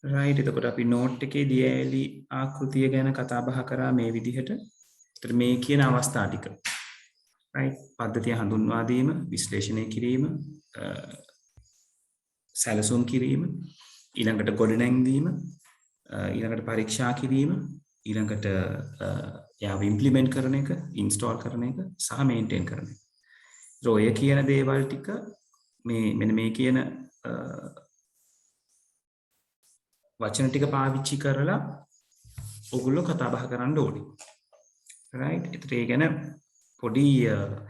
right එතකොට අපි note එකේ දියඇලි ආකෘතිය ගැන කතා බහ කරා මේ විදිහට. ඒතර මේ කියන අවස්ථා ටික right පද්ධතිය හඳුන්වා දීම, විශ්ලේෂණය කිරීම, සැලසුම් කිරීම, ඊළඟට ගොඩනැංවීම, ඊළඟට පරීක්ෂා කිරීම, ඊළඟට යාව ඉම්ප්ලිමන්ට් කරන එක, ඉන්ස්ටෝල් කරන එක සහ මේන්ටේන් කරන එක. ඔය කියන දේවල් ටික මේ මෙන්න මේ කියන වචන ටික පාවිච්චි කරලා ඔගොල්ලෝ කතා බහ කරන්න ඕනේ. right ඒතර ඒ ගැන පොඩි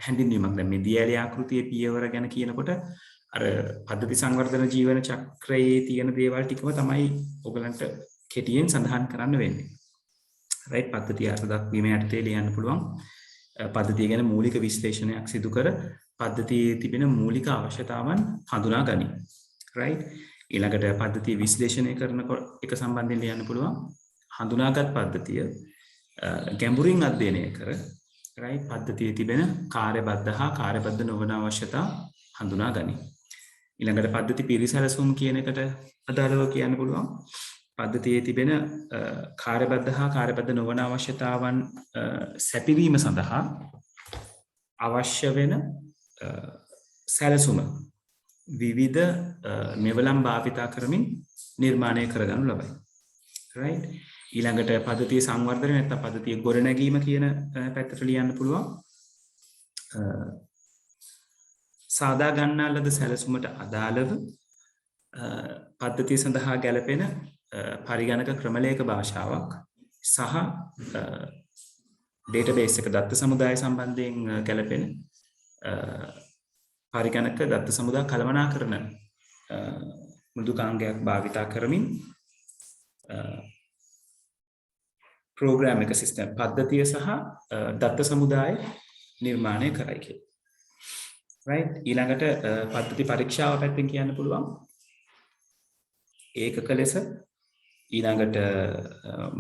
හැඳින්වීමක් දැන් මේ දියඇලි ආකෘතියේ පියවර ගැන කියනකොට අර පද්ධති සංවර්ධන ජීවන චක්‍රයේ තියෙන දේවල් ටිකම තමයි ඔයගලන්ට කෙටියෙන් සඳහන් කරන්න වෙන්නේ. right පද්ධතිය අර්ථ දක්වීම යටතේ ලියන්න පුළුවන්. පද්ධතිය ගැන මූලික විශ්ලේෂණයක් සිදු කර පද්ධතියේ තිබෙන මූලික අවශ්‍යතාවන් හඳුනා ගනි. right ඊළඟට පද්ධතිය විශ්ලේෂණය කරන එක සම්බන්ධයෙන් ලියන්න පුළුවන්. හඳුනාගත් පද්ධතිය ගැඹුරින් අධ්‍යයනය කර right පද්ධතියේ තිබෙන කාර්යබද්ධ හා කාර්යබද්ධ නොවන අවශ්‍යතා හඳුනා ගනි. ඊළඟට පද්ධති පිරිසැලසුම් කියන එකට අදාළව කියන්න පුළුවන්. පද්ධතියේ තිබෙන කාර්යබද්ධ හා කාර්යබද්ධ නොවන අවශ්‍යතාවන් සැපිරීම සඳහා අවශ්‍ය වෙන සැලසුම විවිධ මෙවලම් භාවිතා කරමින් නිර්මාණය කරගනු ලබයි. right ඊළඟට පද්ධතිය සංවර්ධනය නැත්නම් පද්ධතිය ගොඩනැගීම කියන පැත්තට ලියන්න පුළුවන්. සාදා ගන්නා ලද සැලසුමට අදාළව පද්ධතිය සඳහා ගැලපෙන පරිගණක ක්‍රමලේඛ භාෂාවක් සහ ඩේටාබේස් එක දත්ත සමුදාය සම්බන්ධයෙන් ගැලපෙන පරිගණක දත්ත සමුදා කළමනාකරන මෘදුකාංගයක් භාවිතා කරමින් ප්‍රෝග්‍රෑම් එක සිස්ටම් පද්ධතිය සහ දත්ත සමුදාය නිර්මාණය කරයි කියලා. right ඊළඟට පද්ධති පරීක්ෂාව පැත්තෙන් කියන්න පුළුවන්. ඒකක ලෙස, ඊළඟට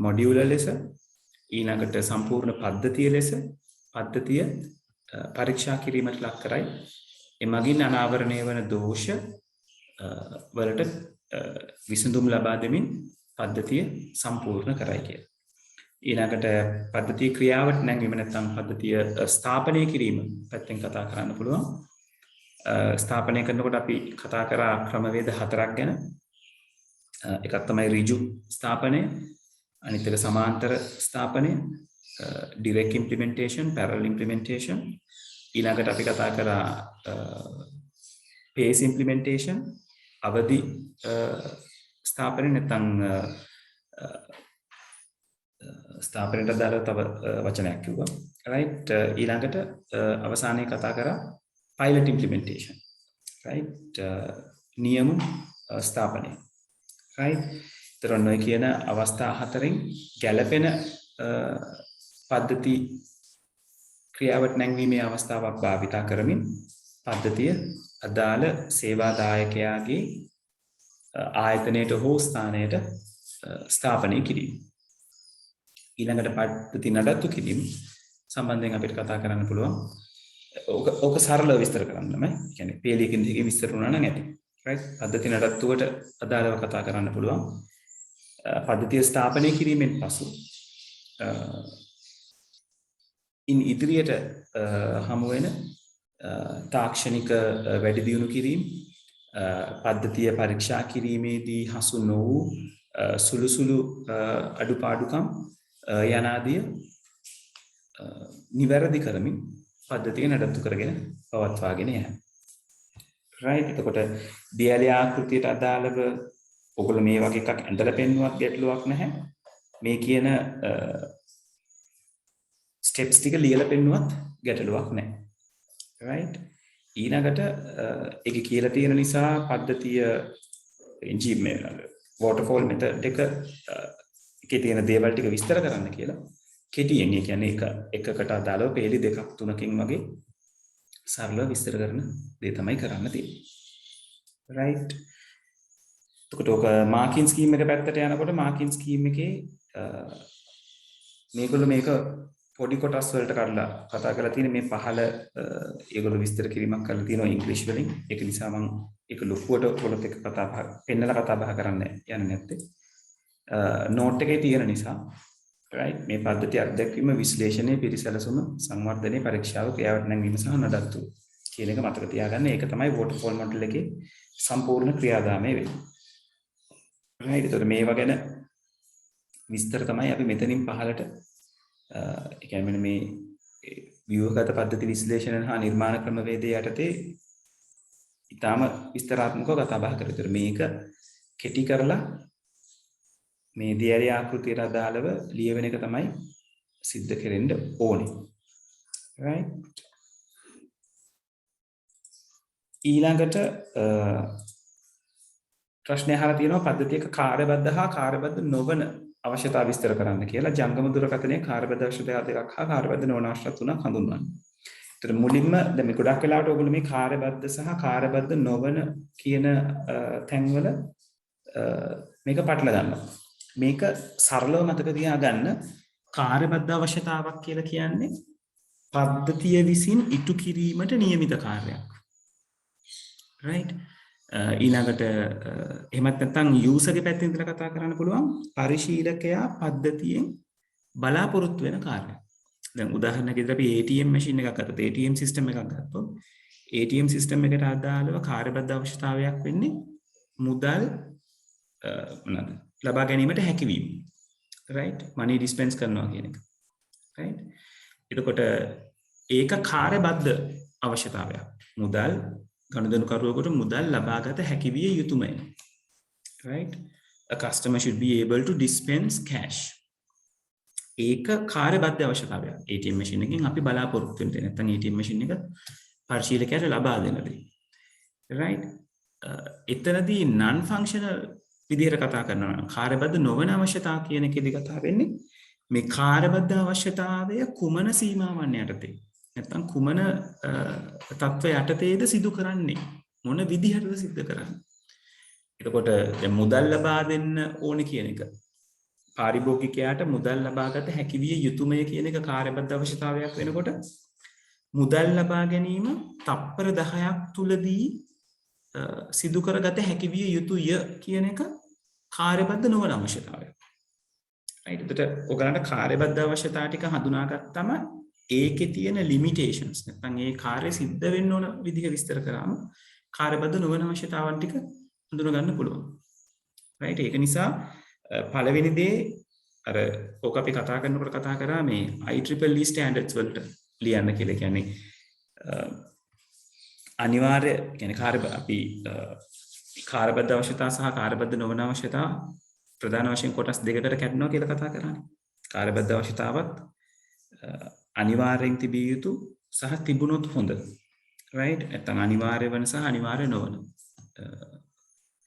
මොඩියුල ලෙස, ඊළඟට සම්පූර්ණ පද්ධතිය ලෙස පද්ධතිය පරීක්ෂා කිරීමට ලක් කරයි. එමගින් අනාවරණය වන දෝෂ වලට විසඳුම් ලබා දෙමින් පද්ධතිය සම්පූර්ණ කරයි කියලා. ඊළඟට පද්ධතිය ක්‍රියාවට නැංවීම නැත්නම් පද්ධතිය ස්ථාපනය කිරීම පැත්තෙන් කතා කරන්න පුළුවන්. ස්ථාපනය කරනකොට අපි කතා කරා ක්‍රමවේද 4ක් ගැන. එකක් තමයි ඍජු ස්ථාපනය, අනිත් එක සමාන්තර ස්ථාපනය, direct implementation, parallel implementation. ඊළඟට අපි කතා කරා pace implementation, අවදි ස්ථාපනය නැත්නම් ස්ථාපනයට අදාළ තව වචනයක් කිව්වා. right ඊළඟට අවසානයේ කතා කරා pilot implementation. right නියම ස්ථාපනය. right තරොන්නෝ කියන අවස්ථා හතරෙන් ගැළපෙන පද්ධති ක්‍රියාවට නැංවීමේ අවස්ථාවක් භාවිතා කරමින් පද්ධතිය අදාළ සේවාදායකයාගේ ආයතනයට හෝ ස්ථානයට ස්ථාපනය කිරීම. ඊළඟට පද්ධති නඩත්තු කිරීම සම්බන්ධයෙන් අපිට කතා කරන්න පුළුවන්. ඕක සරලව විස්තර කරන්න තමයි. කියන්නේ පේලියකින් දෙකකින් විස්තර වුණා නම් ඇති. right පද්ධති නඩත්තුවට අදාළව කතා කරන්න පුළුවන්. පද්ධතිය ස්ථාපනය කිරීමෙන් පසු ඉදිරියට හමු වෙන තාක්ෂණික වැඩි දියුණු කිරීම, පද්ධතිය පරීක්ෂා කිරීමේදී හසු නොවූ සුළු අඩුපාඩුකම් යනාදිය නිවැරදි කරමින් පද්ධතිය නඩත්තු කරගෙන පවත්වාගෙන යන්න. right එතකොට දියඇලි ආකෘතියට අදාළව ඔයගොල්ලෝ මේ වගේ එකක් ඇඳලා පෙන්නුවත් ගැටලුවක් නැහැ. මේ කියන ස්ටෙප්ස් ටික ලියලා පෙන්නුවත් ගැටලුවක් නැහැ. right ඊළඟට ඒක කියලා තියෙන නිසා පද්ධතිය waterfall method එකේ තියෙන දේවල් ටික විස්තර කරන්න කියලා කෙටියෙන්, ඒ කියන්නේ එකකට අදාළව පේලි 2ක් 3කින් වගේ සරලව විස්තර කරන දේ තමයි කරන්න තියෙන්නේ. right එතකොට ඔක මාකින් ස්කීම් එක පැත්තට යනකොට මාකින් ස්කීම් එකේ මේගොල්ලෝ මේක පොඩි කොටස් වලට කඩලා කතා කරලා තියෙන මේ පහළ ඒගොල්ලෝ විස්තර කිරීමක් කරලා තියෙනවා ඉංග්‍රීසි වලින්. ඒක නිසා මම ඒක ලොකුවට පොළොත් එක පෙන්නලා කතා බහ කරන්න යන්නේ නැත්තේ. නෝට් එකේ තියෙන නිසා right මේ පද්ධතිය අත්දැකීම විශ්ලේෂණය පිරිසැලසුම සංවර්ධනයේ පරීක්ෂාව ක්‍රියාවට නැංවීම සහ නඩත්තු කියන එක මතක තියාගන්න. ඒක තමයි waterfall model එකේ සම්පූර්ණ ක්‍රියාදාමය වෙන්නේ. right ඒතකොට මේවා ගැන විස්තර තමයි අපි මෙතනින් පහලට ඒ කියන්නේ මේ ව්‍යුහගත පද්ධති විශ්ලේෂණ හා නිර්මාණ ක්‍රමවේදය යටතේ ඊටාම විස්තරාත්මකව කතා බහ කරලා මේක කෙටි කරලා මේ දියරි ආකෘතියට අදාළව ලියවෙන එක තමයි සිද්ධ කෙරෙන්න ඕනේ. right ඊළඟට ප්‍රශ්නය අහලා තියෙනවා පද්ධතියක කාර්යබද්ධ හා කාර්යබද්ධ නොවන අවශ්‍යතාව විස්තර කරන්න කියලා. ජංගම දුරකථනයේ කාර්යබද්ධ අවශ්‍යතාව දෙකක් හා කාර්යබද්ධ නොවන අවශ්‍යතාව තුනක් හඳුන්වන්න. ඒතර මුලින්ම දැන් මේ ගොඩක් වෙලාවට ඔයගොල්ලෝ මේ කාර්යබද්ධ සහ කාර්යබද්ධ නොවන කියන තැන්වල මේක පටලලා ගන්නවා. මේක සරලව මතක තියාගන්න. කාර්යබද්ධ අවශ්‍යතාවක් කියලා කියන්නේ පද්ධතිය විසින් ඉටු කිරීමට නියමිත කාර්යයක්. right ඊළඟට එහෙමත් නැත්නම් යූසර්ගේ පැත්තෙන් ඉඳලා කතා කරන්න පුළුවන් පරිශීලකයා පද්ධතියෙන් බලාපොරොත්තු වෙන කාර්යයක්. දැන් උදාහරණයක් විදිහට අපි ATM මැෂින් එකක් ගත්තොත් ATM සිස්ටම් එකක් ගත්තොත් ATM සිස්ටම් එකට අදාළව කාර්යබද්ධ අවශ්‍යතාවයක් වෙන්නේ මුදල් මොනවාද ලබා ගැනීමට හැකියවීම. right money dispense කරනවා කියන එක. right එතකොට ඒක කාර්යබද්ධ අවශ්‍යතාවයක්. මුදල් ගනුදෙනුකරුවෙකුට මුදල් ලබාගත හැකි විය යුතුමයි. right a customer should be able to dispense cash. ඒක කාර්යබද්ධ අවශ්‍යතාවයක්. ATM මැෂින් එකකින් අපි බලාපොරොත්තු වෙන දේ නැත්නම් ATM මැෂින් එක පරිශීලකයාට ලබා දෙන දේ. right එතනදී non functional විදිහට කතා කරනවා නම් කාර්යබද්ධ නොවන අවශ්‍යතාව කියන එකේදී කතා වෙන්නේ මේ කාර්යබද්ධ අවශ්‍යතාවය කුමන සීමාවන් යටතේ නැත්නම් කුමන තත්ත්ව යටතේද සිදු කරන්නේ මොන විදිහටද සිද්ධ කරන්නේ. එතකොට දැන් මුදල් ලබා දෙන්න ඕනේ කියන එක පාරිභෝගිකයාට මුදල් ලබාගත හැකි විය යුතුමය කියන එක කාර්යබද්ධ අවශ්‍යතාවයක් වෙනකොට මුදල් ලබා ගැනීම තප්පර 10ක් තුලදී සිදු කරගත හැකි විය යුතුය කියන එක කාර්යබද්ධ නොවන අවශ්‍යතාවයක්. right එතකොට ඔයගලන්ට කාර්යබද්ධ අවශ්‍යතාව ටික හඳුනාගත්තම ඒකේ තියෙන limitations නැත්නම් ඒ කාර්ය සිද්ධ වෙන්න ඕන විදිහ විස්තර කරාම කාර්යබද්ධ නොවන අවශ්‍යතාවන් ටික හඳුනා ගන්න පුළුවන්. right ඒක නිසා පළවෙනි දේ අර ඔක අපි කතා කරනකොට කතා කරා මේ IEEE standards වලට ලියන්න කියලා. කියන්නේ අනිවාර්ය කියන්නේ අපි කාර්යබද්ධ අවශ්‍යතා සහ කාර්යබද්ධ නොවන අවශ්‍යතා ප්‍රධාන වශයෙන් කොටස් දෙකකට කැඩෙනවා කියලා කතා කරානේ. කාර්යබද්ධ අවශ්‍යතාවත් අනිවාර්යෙන් තිබිය යුතු සහ තිබුණොත් හොඳ. right නැත්නම් අනිවාර්ය වෙන සහ අනිවාර්ය නොවන.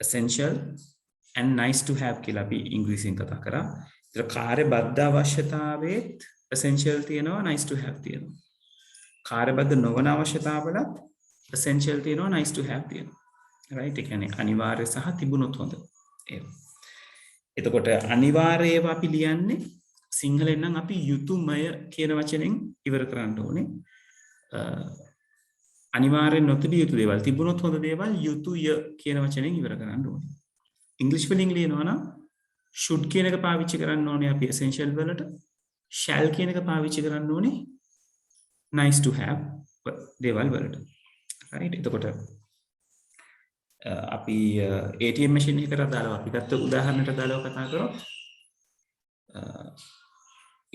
essential and nice to have කියලා අපි ඉංග්‍රීසියෙන් කතා කරා. ඒක කාර්යබද්ධ අවශ්‍යතාවෙත් essential තියෙනවා nice to have තියෙනවා. කාර්යබද්ධ නොවන අවශ්‍යතාවලත් essential තියෙනවා nice to have තියෙනවා. right ඒ කියන්නේ අනිවාර්ය සහ තිබුණොත් හොඳ. එතකොට අනිවාර්යව අපි ලියන්නේ සිංහලෙන් නම් අපි යුතුයමය කියන වචනෙන් ඉවර කරන්න ඕනේ. අනිවාර්යෙන් නොතිබිය යුතු දේවල් තිබුණොත් හොඳ දේවල් යුතුය කියන වචනෙන් ඉවර කරන්න ඕනේ. ඉංග්‍රීසි වලින් ලියනවා නම් should කියන එක පාවිච්චි කරන්න ඕනේ අපි essential වලට. shall කියන එක පාවිච්චි කරන්න ඕනේ nice to have දේවල් වලට. right එතකොට අපි ATM machine එකකට අදාළව අපි ගත්ත උදාහරණයට අදාළව කතා කරොත්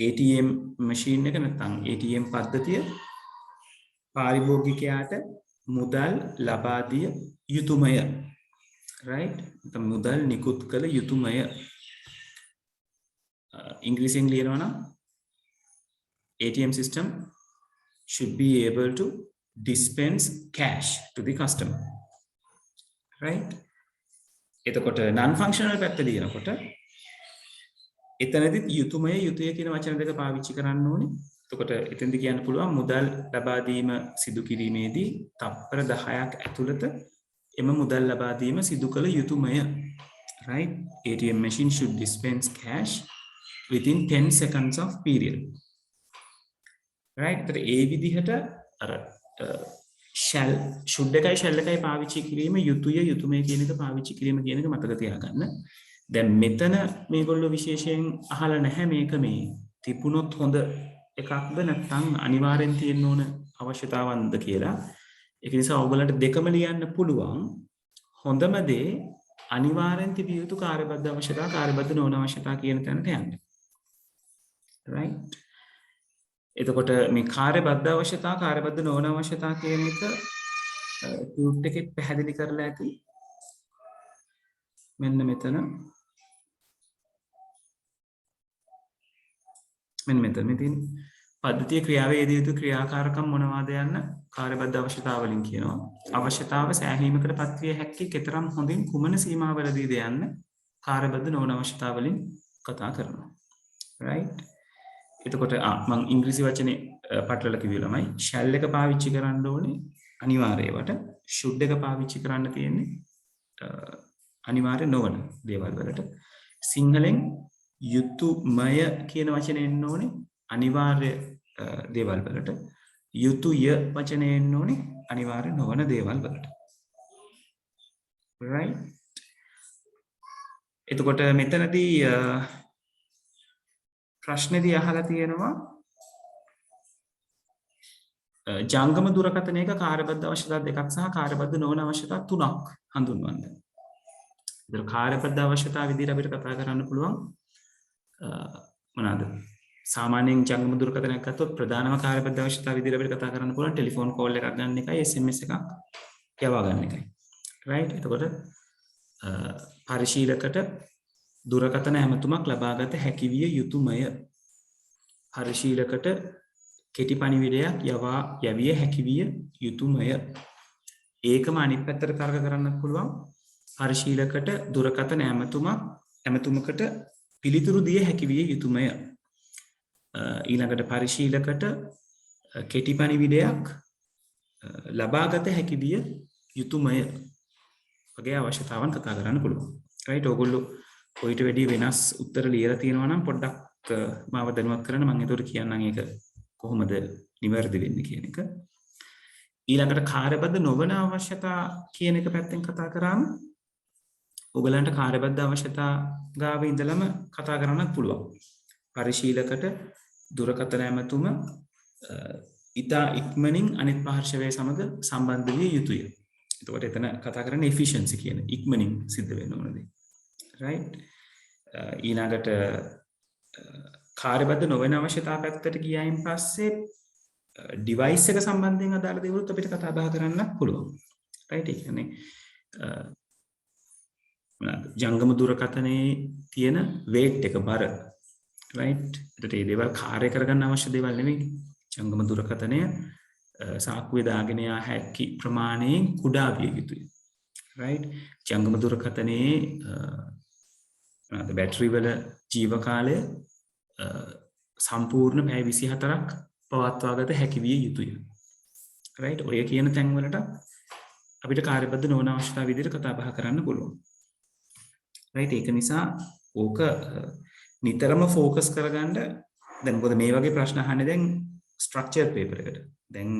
ATM machine එක නැත්නම් ATM පද්ධතිය පාරිභෝගිකයාට මුදල් ලබා දිය යුතුයමය. right මුදල් නිකුත් කළ යුතුයමය. ඉංග්‍රීසියෙන් ලියනවා නම් ATM system should be able to dispense cash to the customer. right එතකොට non functional පැත්ත ලියනකොට එතනදිත් යුතුයමය යුතුය කියන වචන දෙක පාවිච්චි කරන්න ඕනේ. එතකොට එතෙන්ද කියන්න පුළුවන් මුදල් ලබා දීම සිදු කිරීමේදී තප්පර 10ක් ඇතුළත එම මුදල් ලබා දීම සිදු කළ යුතුයමය. right ATM machine should dispense cash within 10 seconds of period. right එතකොට ඒ විදිහට අර shall should එකයි shall එකයි පාවිච්චි කිරීම යුතුය යුතුයමය කියන එක පාවිච්චි කිරීම කියන එක මතක තියාගන්න. දැන් මෙතන මේගොල්ලෝ විශේෂයෙන් අහලා නැහැ මේක මේ තිබුණොත් හොඳ එකක්ද නැත්නම් අනිවාර්යෙන් තියෙන්න ඕන අවශ්‍යතාවන්ද කියලා. ඒක නිසා ඔයගලන්ට දෙකම ලියන්න පුළුවන්. හොඳම දේ අනිවාර්යෙන් තිබිය යුතු කාර්යබද්ධ අවශ්‍යතා කාර්යබද්ධ නොවන අවශ්‍යතා කියන තැනට යන්න. right? එතකොට මේ කාර්යබද්ධ අවශ්‍යතා කාර්යබද්ධ නොවන අවශ්‍යතා කියන එක ටියුට් එකේ පැහැදිලි කරලා ඇති. මෙන්න මෙතන මෙතන පද්ධතිය ක්‍රියාවේ යෙදිය යුතු ක්‍රියාකාරකම් මොනවාද යන්න කාර්යබද්ධ අවශ්‍යතා වලින් කියනවා. අවශ්‍යතාව සෑහීමකට පත්විය හැකි කෙතරම් හොඳින් කුමන සීමාවලදීද යන්න කාර්යබද්ධ නොවන අවශ්‍යතා වලින් කතා කරනවා. right? එතකොට මම ඉංග්‍රීසි වචනේ පටලලා කිව්වේ ළමයි shall එක පාවිච්චි කරන්න ඕනේ අනිවාර්යවට should එක පාවිච්චි කරන්න තියෙන්නේ අනිවාර්ය නොවන දේවල් වලට. සිංහලෙන් යුතුයමය කියන වචනේ එන්න ඕනේ අනිවාර්ය දේවල් වලට. යුතුය වචනේ එන්න ඕනේ අනිවාර්ය නොවන දේවල් වලට. right? එතකොට මෙතනදී ප්‍රශ්නේදී අහලා තියෙනවා ජංගම දුරකථනයක කාර්යබද්ධ අවශ්‍යතා දෙකක් සහ කාර්යබද්ධ නොවන අවශ්‍යතා තුනක් හඳුන්වන්න. ඒතර කාර්යබද්ධ අවශ්‍යතා විදිහට අපිට කතා කරන්න පුළුවන් මොනවාද? සාමාන්‍යයෙන් ජංගම දුරකථනයක් ගත්තොත් ප්‍රධානම කාර්යබද්ධ අවශ්‍යතා විදිහට අපිට කතා කරන්න පුළුවන් ටෙලිෆෝන් කෝල් එකක් ගන්න එකයි SMS එකක් යවා ගන්න එකයි. right? එතකොට පරිශීලකට දුරකථන ඇමතුමක් ලබාගත හැකි විය යුතුයමය. පරිශීලකට කෙටි පණිවිඩයක් යවිය හැකි විය යුතුයමය. ඒකම අනිත් පැත්තට තර්ක කරන්නත් පුළුවන්. පරිශීලකට දුරකථන ඇමතුමකට පිළිතුරු දිය හැකි විය යුතුයමය. ඊළඟට පරිශීලකට කෙටි පණිවිඩයක් ලබාගත හැකි විය යුතුයමය. වගේ අවශ්‍යතාවන් කතා කරන්න පුළුවන්. right? ඔයගොල්ලෝ කොයිට වැඩි වෙනස් උත්තර ලියලා තියෙනවා නම් පොඩ්ඩක් මාව දැනුවත් කරන්න. මම ඒකට කියන්නම් ඒක කොහොමද නිවැරදි වෙන්නේ කියන එක. ඊළඟට කාර්යබද්ධ නොවන අවශ්‍යතා කියන එක පැත්තෙන් කතා කරාම ඔයගලන්ට කාර්යබද්ධ අවශ්‍යතා ගාව ඉඳලම කතා කරන්නත් පුළුවන්. පරිශීලකට දුරකථන ඇමතුම ඉතා ඉක්මනින් අනිත් පාර්ශවයේ සමග සම්බන්ධ විය යුතුය. එතකොට එතන කතා කරන්නේ efficiency කියන ඉක්මනින් සිද්ධ වෙන්න ඕන දේ. right? ඊළඟට කාර්යබද්ධ නොවන අවශ්‍යතා පැත්තට ගියායින් පස්සේ ඩිවයිස් එක සම්බන්ධයෙන් අදාළ දේවලුත් අපිට කතා බහ කරන්න පුළුවන්. right? ඒ කියන්නේ ජංගම දුරකථනයේ තියෙන weight එක බර. right? ඒකට මේ දේවල් කාර්ය කරගන්න අවශ්‍ය දේවල් නෙමෙයි. ජංගම දුරකථනය සාක්කුවේ දාගෙන යා හැකි ප්‍රමාණයෙන් කුඩා විය යුතුයි. right? ජංගම දුරකථනයේ බැටරි වල ජීව කාලය සම්පූර්ණ පැය 24ක් පවත්වාගත හැකි විය යුතුය. right? ඔය කියන තැන් වලට අපිට කාර්යබද්ධ නොවන අවශ්‍යතාව විදිහට කතා බහ කරන්න පුළුවන්. right? ඒක නිසා ඕක නිතරම ફોකස් කරගන්න. දැන් මොකද මේ වගේ ප්‍රශ්න අහන්නේ දැන් ස්ට්‍රක්චර් පේපර් එකට. දැන්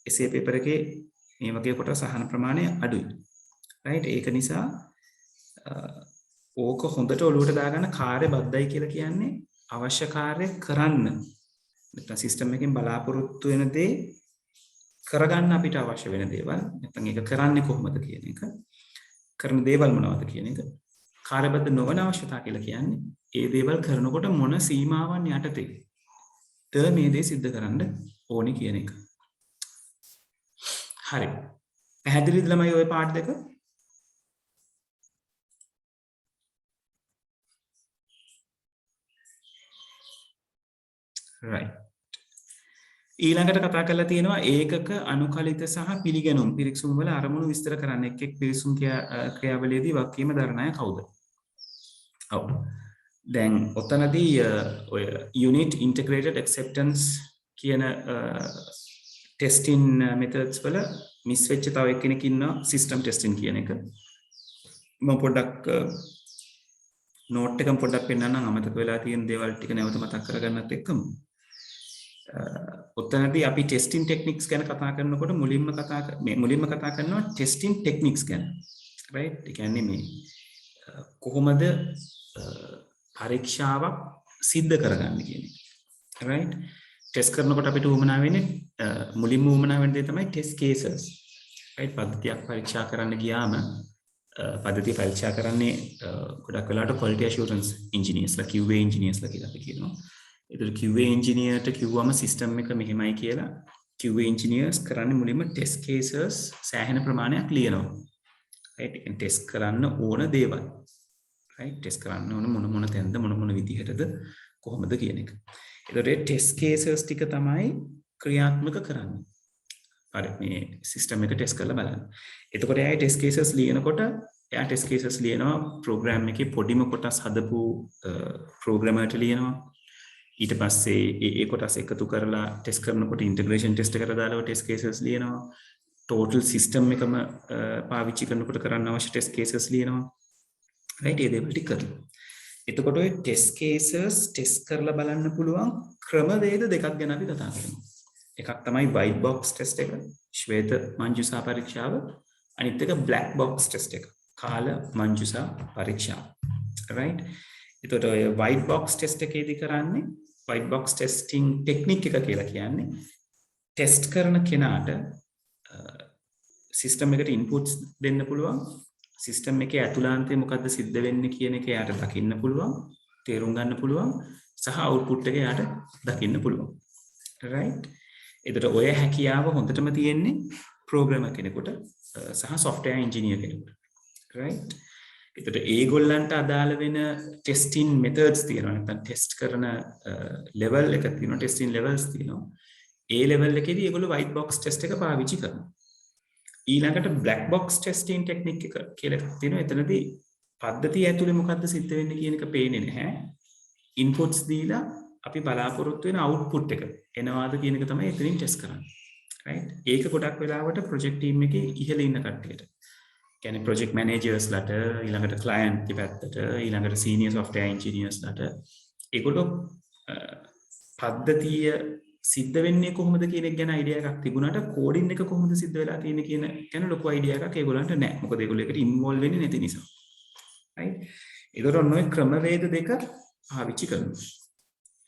essay paper එකේ මේ වගේ කොටස් අහන ප්‍රමාණය අඩුයි. right? ඒක නිසා ඕක හොඳට ඔලුවට දාගන්න කාර්යබද්ධයි කියලා කියන්නේ අවශ්‍ය කාර්ය කරන්න. නැත්නම් සිස්ටම් එකෙන් බලාපොරොත්තු වෙන දේ කරගන්න අපිට අවශ්‍ය වෙන දේවල්. නැත්නම් ඒක කරන්නේ කොහොමද කියන එක. කරන දේවල් මොනවද කියන එක. කාර්යබද්ධ නොවන අවශ්‍යතා කියලා කියන්නේ ඒ දේවල් කරනකොට මොන සීමාවන් යටතේ මේ දේ සිද්ධ කරන්න ඕනේ කියන එක. හරි. පැහැදිලිද ළමයි ඔය පාඩ දෙක? right. ඊළඟට කතා කරලා තියෙනවා ඒකක අනුකලිත සහ පිළිගැනුම් පිරික්සුම් වල අරමුණු විස්තර කරන්න. එක් පිරික්සුම් ක්‍රියාවලියේදී වගකීම දරන අය කවුද? ඔව්. දැන් ඔතනදී ඔය unit integrated acceptance කියන testing methods වල මිස් වෙච්ච තව එක්කෙනෙක් ඉන්නවා system testing කියන එක. මම පොඩ්ඩක් නෝට් එකම පොඩ්ඩක් පෙන්නන්නම් අමතක වෙලා තියෙන දේවල් ටික නැවත මතක් කරගන්නත් එක්කම. ඔතනදී අපි ටෙස්ටිං ටෙක්නික්ස් ගැන කතා කරනකොට මුලින්ම කතා කරනවා ටෙස්ටිං ටෙක්නික්ස් ගැන. right? ඒ කියන්නේ මේ කොහොමද පරීක්ෂාවක් සිද්ධ කරගන්නේ කියන එක. right? ටෙස්ට් කරනකොට අපිට උවමනා වෙන්නේ මුලින්ම උවමනා වෙන දේ තමයි ටෙස්ට් කේසස්. right? පද්ධතියක් පරීක්ෂා කරන්න ගියාම පද්ධතිය පරීක්ෂා කරන්නේ ගොඩක් වෙලාවට quality assurance engineersලා QA engineersලා කියලා අපි කියනවා. ඒතර QA engineerට කිව්වම system එක මෙහෙමයි කියලා QA engineers කරන්නේ මුලින්ම test cases සෑහෙන ප්‍රමාණයක් ලියනවා. right? ටෙස්ට් කරන්න ඕන දේවල්. right? ටෙස්ට් කරන්න ඕන මොන තැනද මොන විදිහටද කොහොමද කියන එක. ඒතර ටෙස්ට් කේසස් ටික තමයි ක්‍රියාත්මක කරන්නේ. හරි මේ සිස්ටම් එක ටෙස්ට් කරලා බලන්න. එතකොට එයා ටෙස්ට් කේසස් ලියනකොට එයා ටෙස්ට් කේසස් ලියනවා ප්‍රෝග්‍රෑම් එකේ පොඩිම කොටස් හදපු ප්‍රෝග්‍රෑමර්ට ලියනවා. ඊට පස්සේ ඒ කොටස් එකතු කරලා ටෙස්ට් කරනකොට ඉන්ටිග්‍රේෂන් ටෙස්ට් එකට දාලා ටෙස්ට් කේසස් ලියනවා. ටෝටල් සිස්ටම් එකම පාවිච්චි කරනකොට කරන්න අවශ්‍ය ටෙස්ට් කේසස් ලියනවා. right? ඒ දේවල් ටික කරලා. එතකොට ඔය ටෙස්ට් කේසස් ටෙස්ට් කරලා බලන්න පුළුවන් ක්‍රමවේද දෙකක් ගැන අපි කතා කරනවා. එකක් තමයි white box test එක, ශ්වේත මංජුසා පරීක්ෂාව. අනිත් එක black box test එක, කාල මංජුසා පරීක්ෂාව. right? එතකොට ඔය white box test එකේදී කරන්නේ white box testing technique එක කියලා කියන්නේ ටෙස්ට් කරන කෙනාට සිස්ටම් එකට ඉන්පුට්ස් දෙන්න පුළුවන්. සිස්ටම් එකේ ඇතුළාන්තයේ මොකද්ද සිද්ධ වෙන්නේ කියන එක එයාට දකින්න පුළුවන්, තේරුම් ගන්න පුළුවන්, සහ අවුට්පුට් එක එයාට දකින්න පුළුවන්. right? එතකොට ඔය හැකියාව හොඳටම තියෙන්නේ ප්‍රෝග්‍රෑමර් කෙනෙකුට සහ software engineer කෙනෙකුට. right? එතකොට ඒගොල්ලන්ට අදාළ වෙන ටෙස්ටිං මෙතඩ්ස් තියෙනවා. නැත්නම් ටෙස්ට් කරන ලෙවල් එක තියෙනවා, ටෙස්ටිං ලෙවල්ස් තියෙනවා. ඒ ලෙවල් එකේදී ඒගොල්ලෝ white box test එක පාවිච්චි කරනවා. ඊළඟට black box testing technique එක කියලා එකක් තියෙනවා. එතනදී පද්ධතිය ඇතුලේ මොකද්ද සිද්ධ වෙන්නේ කියන එක පේන්නේ නැහැ. inputs දීලා අපි බලාපොරොත්තු වෙන output එක එනවාද කියන එක තමයි එතනින් ටෙස්ට් කරන්නේ. right? ඒක ගොඩක් වෙලාවට project team එකේ ඉහළ ඉන්න කට්ටියට. කියන්නේ project managers ලට, ඊළඟට client ගේ පැත්තට, ඊළඟට senior software engineers ලට ඒගොල්ලෝ පද්ධතිය සිද්ධ වෙන්නේ කොහොමද කියන එක ගැන අයිඩියා එකක් තිබුණාට කෝඩින් එක කොහොමද සිද්ධ වෙලා තියෙන්නේ කියන ගැන ලොකු අයිඩියා එකක් ඒගොල්ලන්ට නැහැ. මොකද ඒගොල්ලෝ ඒකට ඉන්වෝල්ව් වෙන්නේ නැති නිසා. right? ඒතකොට ඔන්න ක්‍රමවේද දෙක පාවිච්චි කරනවා.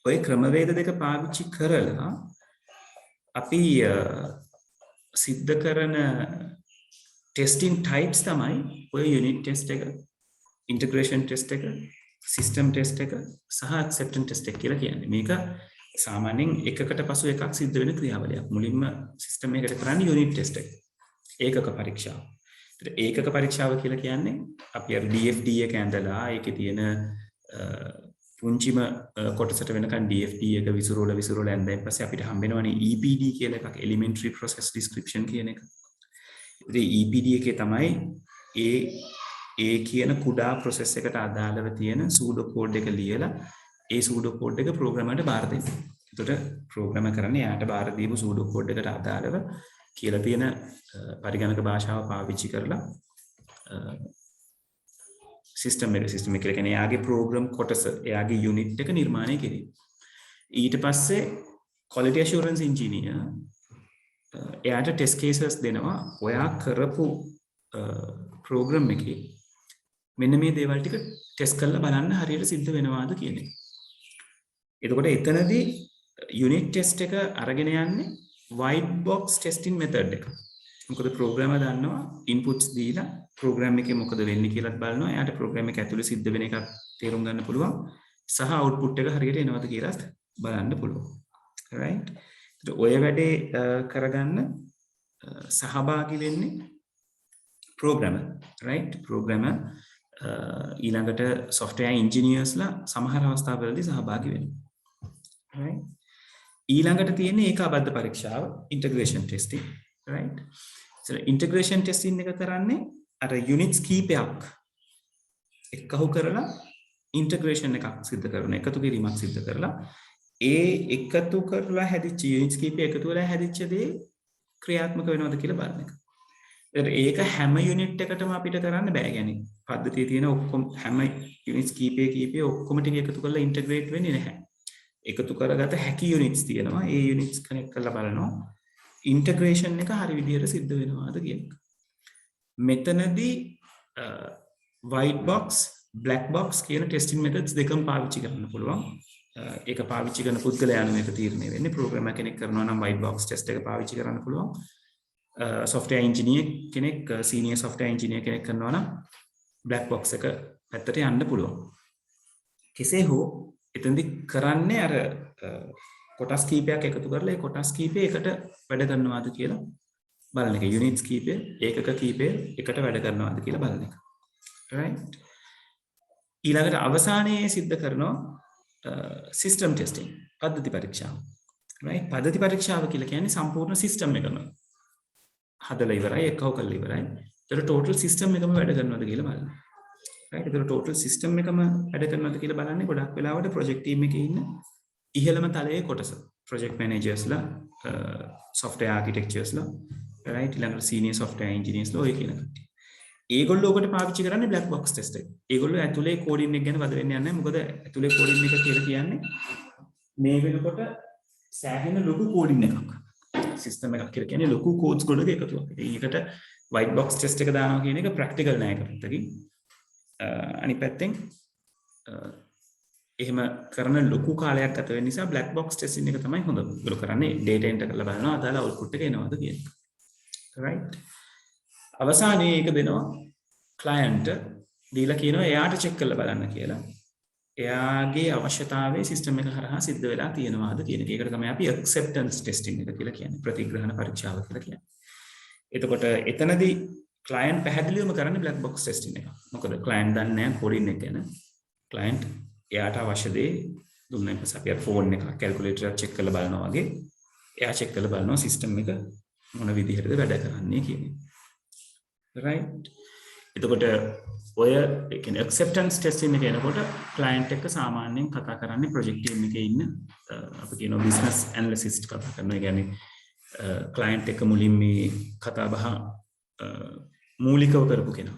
ඔය ක්‍රමවේද දෙක පාවිච්චි කරලා අපි සිද්ධ කරන ටෙස්ටිං ටයිප්ස් තමයි ඔය යුනිට් ටෙස්ට් එක, ඉන්ටිග්‍රේෂන් ටෙස්ට් එක, සිස්ටම් ටෙස්ට් එක සහ ඇක්සෙප්ටන්ස් ටෙස්ට් එක කියලා කියන්නේ. මේක සාමාන්‍යයෙන් එකකට පසු එකක් සිද්ධ වෙන ක්‍රියාවලියක්. මුලින්ම සිස්ටම් එකකට කරන්නේ යුනිට් ටෙස්ට් එක. ඒකක පරීක්ෂාව. ඒකක පරීක්ෂාව කියලා කියන්නේ අපි අර DFD එක ඇඳලා ඒකේ තියෙන පුංචිම කොටසට වෙනකන් DFD එක විසිරෝල ඇඳලා ඊපස්සේ අපිට හම්බ වෙනවනේ EPD කියලා එකක්, elementary process description කියන එක. ඉතින් EPD එකේ තමයි ඒ කියන කුඩා process එකට අදාළව තියෙන pseudo code එක ලියලා ඒ pseudo code එක ප්‍රෝග්‍රෑමර්ට බාර දෙන්න. එතකොට ප්‍රෝග්‍රෑමර් කරන්නේ එයාට බාර දීපු pseudo code එකට අදාළව කියලා තියෙන පරිගණක භාෂාව පාවිච්චි කරලා සිස්ටම් එක කියලා කියන්නේ එයාගේ ප්‍රෝග්‍රෑම් කොටස, එයාගේ යුනිට් එක නිර්මාණය කිරීම. ඊට පස්සේ quality assurance engineer එයාට ටෙස්ට් කේසස් දෙනවා. ඔයා කරපු ප්‍රෝග්‍රෑම් එකේ මෙන්න මේ දේවල් ටික ටෙස්ට් කරලා බලන්න හරියට සිද්ධ වෙනවාද කියන එක. එතකොට එතනදී යුනිට් ටෙස්ට් එක අරගෙන යන්නේ white box testing method එක. මොකද ප්‍රෝග්‍රෑමර් දන්නවා ඉන්පුට්ස් දීලා ප්‍රෝග්‍රෑම් එකේ මොකද වෙන්නේ කියලාත් බලනවා. එයාට ප්‍රෝග්‍රෑම් එක ඇතුලේ සිද්ධ වෙන එකක් තේරුම් ගන්න පුළුවන්. සහ අවුට්පුට් එක හරියට එනවද කියලාත් බලන්න පුළුවන්. right? ඔය වැඩේ කරගන්න සහභාගී වෙන්නේ ප්‍රෝග්‍රෑමර්. right? ප්‍රෝග්‍රෑමර් ඊළඟට software engineersලා සමහර අවස්ථාවලදී සහභාගී වෙනවා. right? ඊළඟට තියෙන්නේ ඒකාබද්ධ පරීක්ෂාව, integration testing. right? so integration testing එක කරන්නේ අර units කීපයක් එකහු කරලා integration එකක් සිද්ධ කරන, එකතු කිරීමක් සිද්ධ කරලා ඒ එකතු කරලා හැදිච්ච units කීපය එකතු වෙලා හැදිච්ච දේ ක්‍රියාත්මක වෙනවද කියලා බලන එක. ඒක හැම යුනිට් එකටම අපිට කරන්න බෑ. يعني පද්ධතියේ තියෙන ඔක්කොම හැම යුනිට්ස් කීපය ඔක්කොම ටික එකතු කරලා ඉන්ටග්‍රේට් වෙන්නේ නැහැ. එකතු කරගත හැකි යුනිට්ස් තියෙනවා. ඒ යුනිට්ස් කනෙක්ට් කරලා බලනවා ඉන්ටග්‍රේෂන් එක හරි විදිහට සිද්ධ වෙනවද කියන එක. මෙතනදී white box black box කියන testing methods දෙකම පාවිච්චි කරන්න පුළුවන්. ඒක පාවිච්චි කරන පුද්ගලයා අනුව ඒක තීරණය වෙන්නේ. ප්‍රෝග්‍රෑමර් කෙනෙක් කරනවා නම් white box test එක පාවිච්චි කරන්න පුළුවන්. software engineer කෙනෙක් senior software engineer කෙනෙක් කරනවා නම් black box එක පැත්තට යන්න පුළුවන්. කෙසේ හෝ එතෙන්දි කරන්නේ අර කොටස් කීපයක් එකතු කරලා ඒ කොටස් කීපය එකට වැඩ කරනවාද කියලා බලන එක. යුනිට්ස් කීපය ඒකක කීපය එකට වැඩ කරනවාද කියලා බලන එක. right? ඊළඟට අවසානයේ සිද්ධ කරනවා සිස්ටම් ටෙස්ටිං පද්ධති පරීක්ෂාව. right? පද්ධති පරීක්ෂාව කියලා කියන්නේ සම්පූර්ණ සිස්ටම් එකම හදලා ඉවරයි එක්කව කරලා ඉවරයි. ඒතර ටෝටල් සිස්ටම් එකම වැඩ කරනවද කියලා බලන්න. right? ඒතර ටෝටල් සිස්ටම් එකම වැඩ කරනවද කියලා බලන්නේ ගොඩක් වෙලාවට ප්‍රොජෙක්ට් ටීම් එකේ ඉන්න ඉහළම තලයේ කොටස. ප්‍රොජෙක්ට් මැනේජර්ස්ලා, software architecturesලා, right? ඊළඟට senior software engineersලා ඔය කියන කට්ටිය. ඒගොල්ලෝ ඔකට පාවිච්චි කරන්නේ black box test එක. ඒගොල්ලෝ ඇතුලේ කෝඩින් එක ගැන වද වෙන්න යන්නේ නැහැ. මොකද ඇතුලේ කෝඩින් එක කියලා කියන්නේ මේ වෙනකොට සෑහෙන ලොකු කෝඩින් එකක්. සිස්ටම් එකක් කියලා කියන්නේ ලොකු කෝඩ්ස් ගොඩක එකතුවක්. ඒකට white box test එක දානවා කියන එක ප්‍රැක්ටිකල් නෑ එකපැත්තකින්. අනිත් පැත්තෙන් එහෙම කරන ලොකු කාලයක් ගත වෙන නිසා black box testing එක තමයි හොඳ. ඒගොල්ලෝ කරන්නේ data enter කරලා බලනවා අදාළ output එක එනවද කියන එක. right? අවසානයේ ඒක දෙනවා client දීලා කියනවා එයාට check කරලා බලන්න කියලා. එයාගේ අවශ්‍යතාවයේ සිස්ටම් එක හරහා සිද්ධ වෙලා තියෙනවාද කියන එක. ඒකට තමයි අපි acceptance testing එක කියලා කියන්නේ. ප්‍රතිග්‍රහණ පරීක්ෂාව කියලා කියන්නේ. එතකොට එතනදී client පැහැදිලිවම කරන්නේ black box testing එක. මොකද client දන්නේ නැහැ coding එක ගැන. client එයාට අවශ්‍ය දේ දුන්නා ඊපස්සේ අපි ෆෝන් එක calculator එක check කරලා බලනවා වගේ එයා check කරලා බලනවා සිස්ටම් එක මොන විදිහටද වැඩ කරන්නේ කියන එක. right? එතකොට ඔය කියන්නේ acceptance testing එක එනකොට client එක්ක සාමාන්‍යයෙන් කතා කරන්නේ project team එකේ ඉන්න අපි කියනවා business analyst කතා කරනවා. ඒ කියන්නේ client එක්ක මුලින් මේ කතා බහ මූලිකව කරපු කෙනා.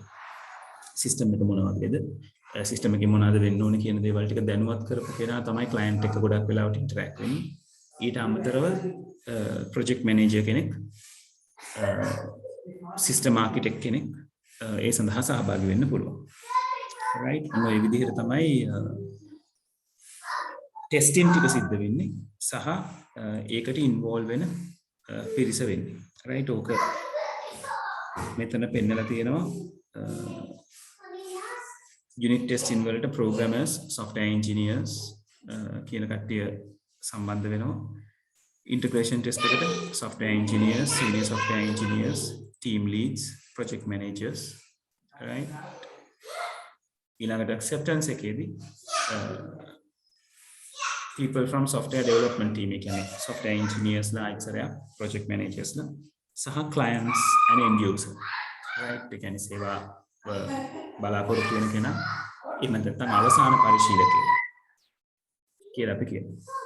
system එක මොන වගේද? system එකේ මොනවද වෙන්න ඕනේ කියන දේවල් ටික දැනුවත් කරපු කෙනා තමයි client එක්ක ගොඩක් වෙලාවට interact වෙන්නේ. ඊට අමතරව project manager කෙනෙක්, system architect කෙනෙක් ඒ සඳහා සහභාගී වෙන්න පුළුවන්. right? මේ විදිහට තමයි ටෙස්ටිං ටික සිද්ධ වෙන්නේ සහ ඒකට ඉන්වෝල්ව් වෙන පිරිස වෙන්නේ. right? ඕක මෙතන පෙන්නලා තියෙනවා unit testing වලට programmers, software engineers කියන කට්ටිය සම්බන්ධ වෙනවා. integration test එකට software engineers, senior software engineers, team leads, project managers, right? ඊළඟට acceptance එකේදී people from software development team එක කියන්නේ software engineers ලා ඉස්සරහ project managers ලා සහ clients and end user, right? ඒ කියන්නේ සේවා බලාපොරොත්තු වෙන කෙනා එහෙම නැත්නම් අවසාන පරිශීලකයා කියලා අපි කියනවා.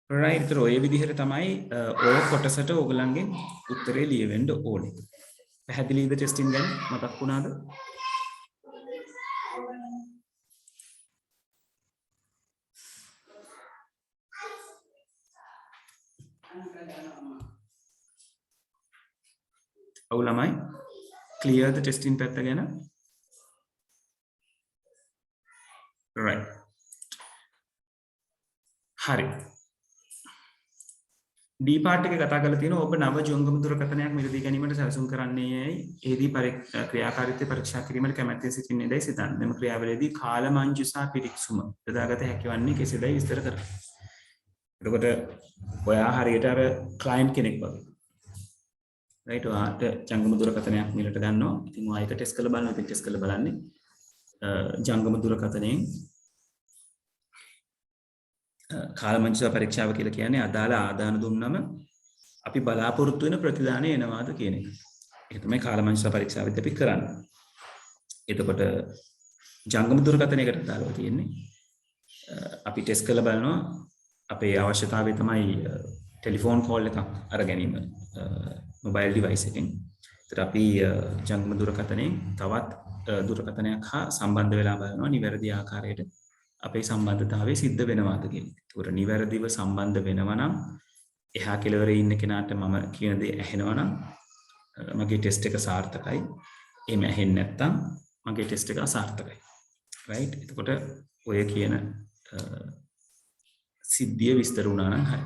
right? ඒතර ඔය විදිහට තමයි ඔය කොටසට ඕගලන්ගෙන් උත්තරේ ලියවෙන්න ඕනේ. පැහැදිලිද ටෙස්ටිං ගැන? මතක් වුණාද? ඔව් ළමයි clear the testing පැත්ත ගැන? right. හරි. D part එක කතා කරලා තියෙනවා ඔබ නව ජංගම දුරකථනයක් මිලදී ගැනීමට සැලසුම් කරන්නේ යයි එහිදී ක්‍රියාකාරීත්වය පරීක්ෂා කිරීමට කැමැත්තෙන් සිටින්නේදයි සිතන්න. මෙම ක්‍රියාවලියේදී කාලමංජු සහ පිරික්සුම යොදාගත හැකිවන්නේ කෙසේදයි විස්තර කරන්න. එතකොට ඔයා හරියට අර ක්ලයන්ට් කෙනෙක් වගේ. right? ඔයාට ජංගම දුරකථනයක් මිලට ගන්නවා. ඉතින් ඔයා ඒක ටෙස්ට් කරලා බලනවා. ඉතින් ටෙස්ට් කරලා බලන්නේ ජංගම දුරකථනයෙන් කාලමංජු පරීක්ෂාව කියලා කියන්නේ අදාළ ආදාන දුන්නම අපි බලාපොරොත්තු වෙන ප්‍රතිදානය එනවාද කියන එක. ඒක තමයි කාලමංජු පරීක්ෂාවෙත් අපි කරන්නේ. එතකොට ජංගම දුරකථනයකට දාලා තියෙන්නේ අපි ටෙස්ට් කරලා බලනවා අපේ අවශ්‍යතාවය තමයි ටෙලිෆෝන් කෝල් එකක් අර ගැනීම මොබයිල් ඩිවයිස් එකෙන්. ඒතර අපි ජංගම දුරකථනයෙන් තවත් දුරකථනයක් හා සම්බන්ධ වෙලා බලනවා නිවැරදි ආකාරයට අපේ සම්බන්ධතාවය සිද්ධ වෙනවාද කියන එක. ඒකට නිවැරදිව සම්බන්ධ වෙනවා නම් එහා කෙළවරේ ඉන්න කෙනාට මම කියන දේ ඇහෙනවා නම් මගේ ටෙස්ට් එක සාර්ථකයි. එහෙම ඇහෙන්නේ නැත්නම් මගේ ටෙස්ට් එක අසාර්ථකයි. right? එතකොට ඔය කියන සිද්ධිය විස්තර වුණා නම් හරි.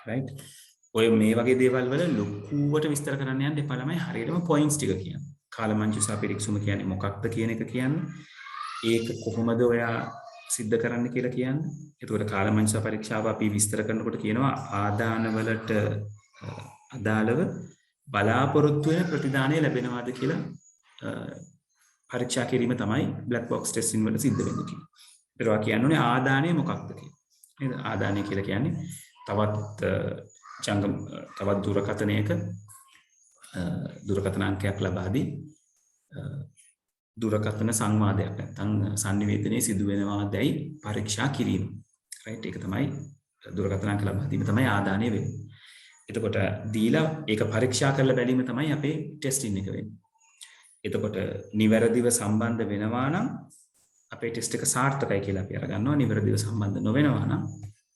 right? ඔය මේ වගේ දේවල් වල ලොකුවට විස්තර කරන්න යන්න එපා ළමයි. හරියටම පොයින්ට්ස් ටික කියන්න. කාලමංජුසා පිරික්සුම කියන්නේ මොකක්ද කියන එක කියන්න. ඒක කොහොමද ඔයා සිද්ධ කරන්න කියලා කියන්න. එතකොට කාලමංජුසා පරීක්ෂාව අපි විස්තර කරනකොට කියනවා ආදාන වලට අදාළව බලාපොරොත්තු වෙන ප්‍රතිදානය ලැබෙනවාද කියලා පරීක්ෂා කිරීම තමයි බ්ලැක් බොක්ස් ටෙස්ටිං වල සිද්ධ වෙන්නේ කියලා. ඒවා කියන්නේ ආදානය මොකක්ද කියලා. නේද? ආදානය කියලා කියන්නේ තවත් දුරකථනයක දුරකථන අංකයක් ලබා දී දුරකථන සංවාදයක් නැත්නම් sannivedanaya සිදු වෙනවාදයි පරීක්ෂා කිරීම. right? ඒක තමයි දුරකථන අංක ලබා දීම තමයි ආදානය වෙන්නේ. එතකොට දීලා ඒක පරීක්ෂා කරලා බැලීම තමයි අපේ ටෙස්ටිං එක වෙන්නේ. එතකොට නිවැරදිව සම්බන්ධ වෙනවා නම් අපේ ටෙස්ට් එක සාර්ථකයි කියලා අපි අරගන්නවා. නිවැරදිව සම්බන්ධ නොවෙනවා නම්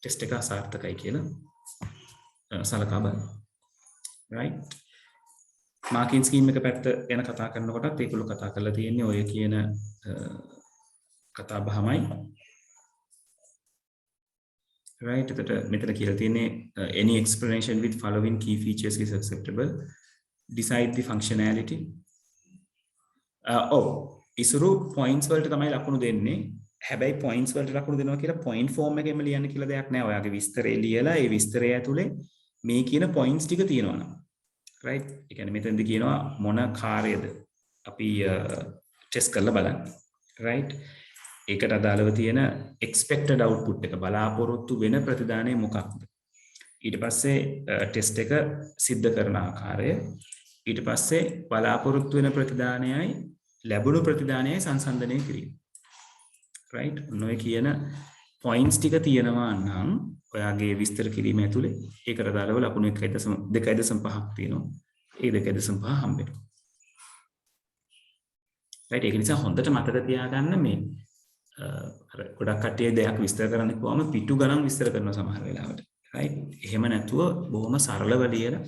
ටෙස්ට් එක අසාර්ථකයි කියලා සලකා බලන්න. right? මාකින් ස්කීම් එක පැත්ත ගැන කතා කරනකොටත් ඒගොල්ලෝ කතා කරලා තියෙන්නේ ඔය කියන කතා බහමයි. right? එතකොට මෙතන කියලා තියෙන්නේ any explanation with following key features is acceptable. Decide the functionality. Isuru points වලට තමයි ලකුණු දෙන්නේ. හැබැයි points වලට ලකුණු දෙනවා කියලා point form එකෙම ලියන්න කියලා දෙයක් නැහැ. ඔයාගේ විස්තරය ලියලා ඒ විස්තරය ඇතුලේ මේ කියන points ටික තියෙනවා නම්. right? ඒ කියන්නේ මෙතනදී කියනවා මොන කාර්යද අපි ටෙස්ට් කරලා බලන්න. right? ඒකට අදාළව තියෙන expected output එක බලාපොරොත්තු වෙන ප්‍රතිදානය මොකක්ද? ඊට පස්සේ ටෙස්ට් එක සිද්ධ කරන ආකාරය, ඊට පස්සේ බලාපොරොත්තු වෙන ප්‍රතිදානයයි ලැබුණු ප්‍රතිදානයයි සංසන්දනය කිරීම. right? ඔය කියන points ටික තියෙනවා නම් ඔයාගේ විස්තර කිරීම ඇතුලේ ඒකට අදාළව ලකුණු 2.5ක් තියෙනවා. ඒ 2.5 හම්බෙනවා. right? ඒක නිසා හොඳට මතක තියාගන්න මේ ගොඩක් කට්ටිය දෙයක් විස්තර කරන්න කිව්වම පිටු ගණන් විස්තර කරනවා සමහර වෙලාවට. right? එහෙම නැතුව බොහොම සරලව ලියලා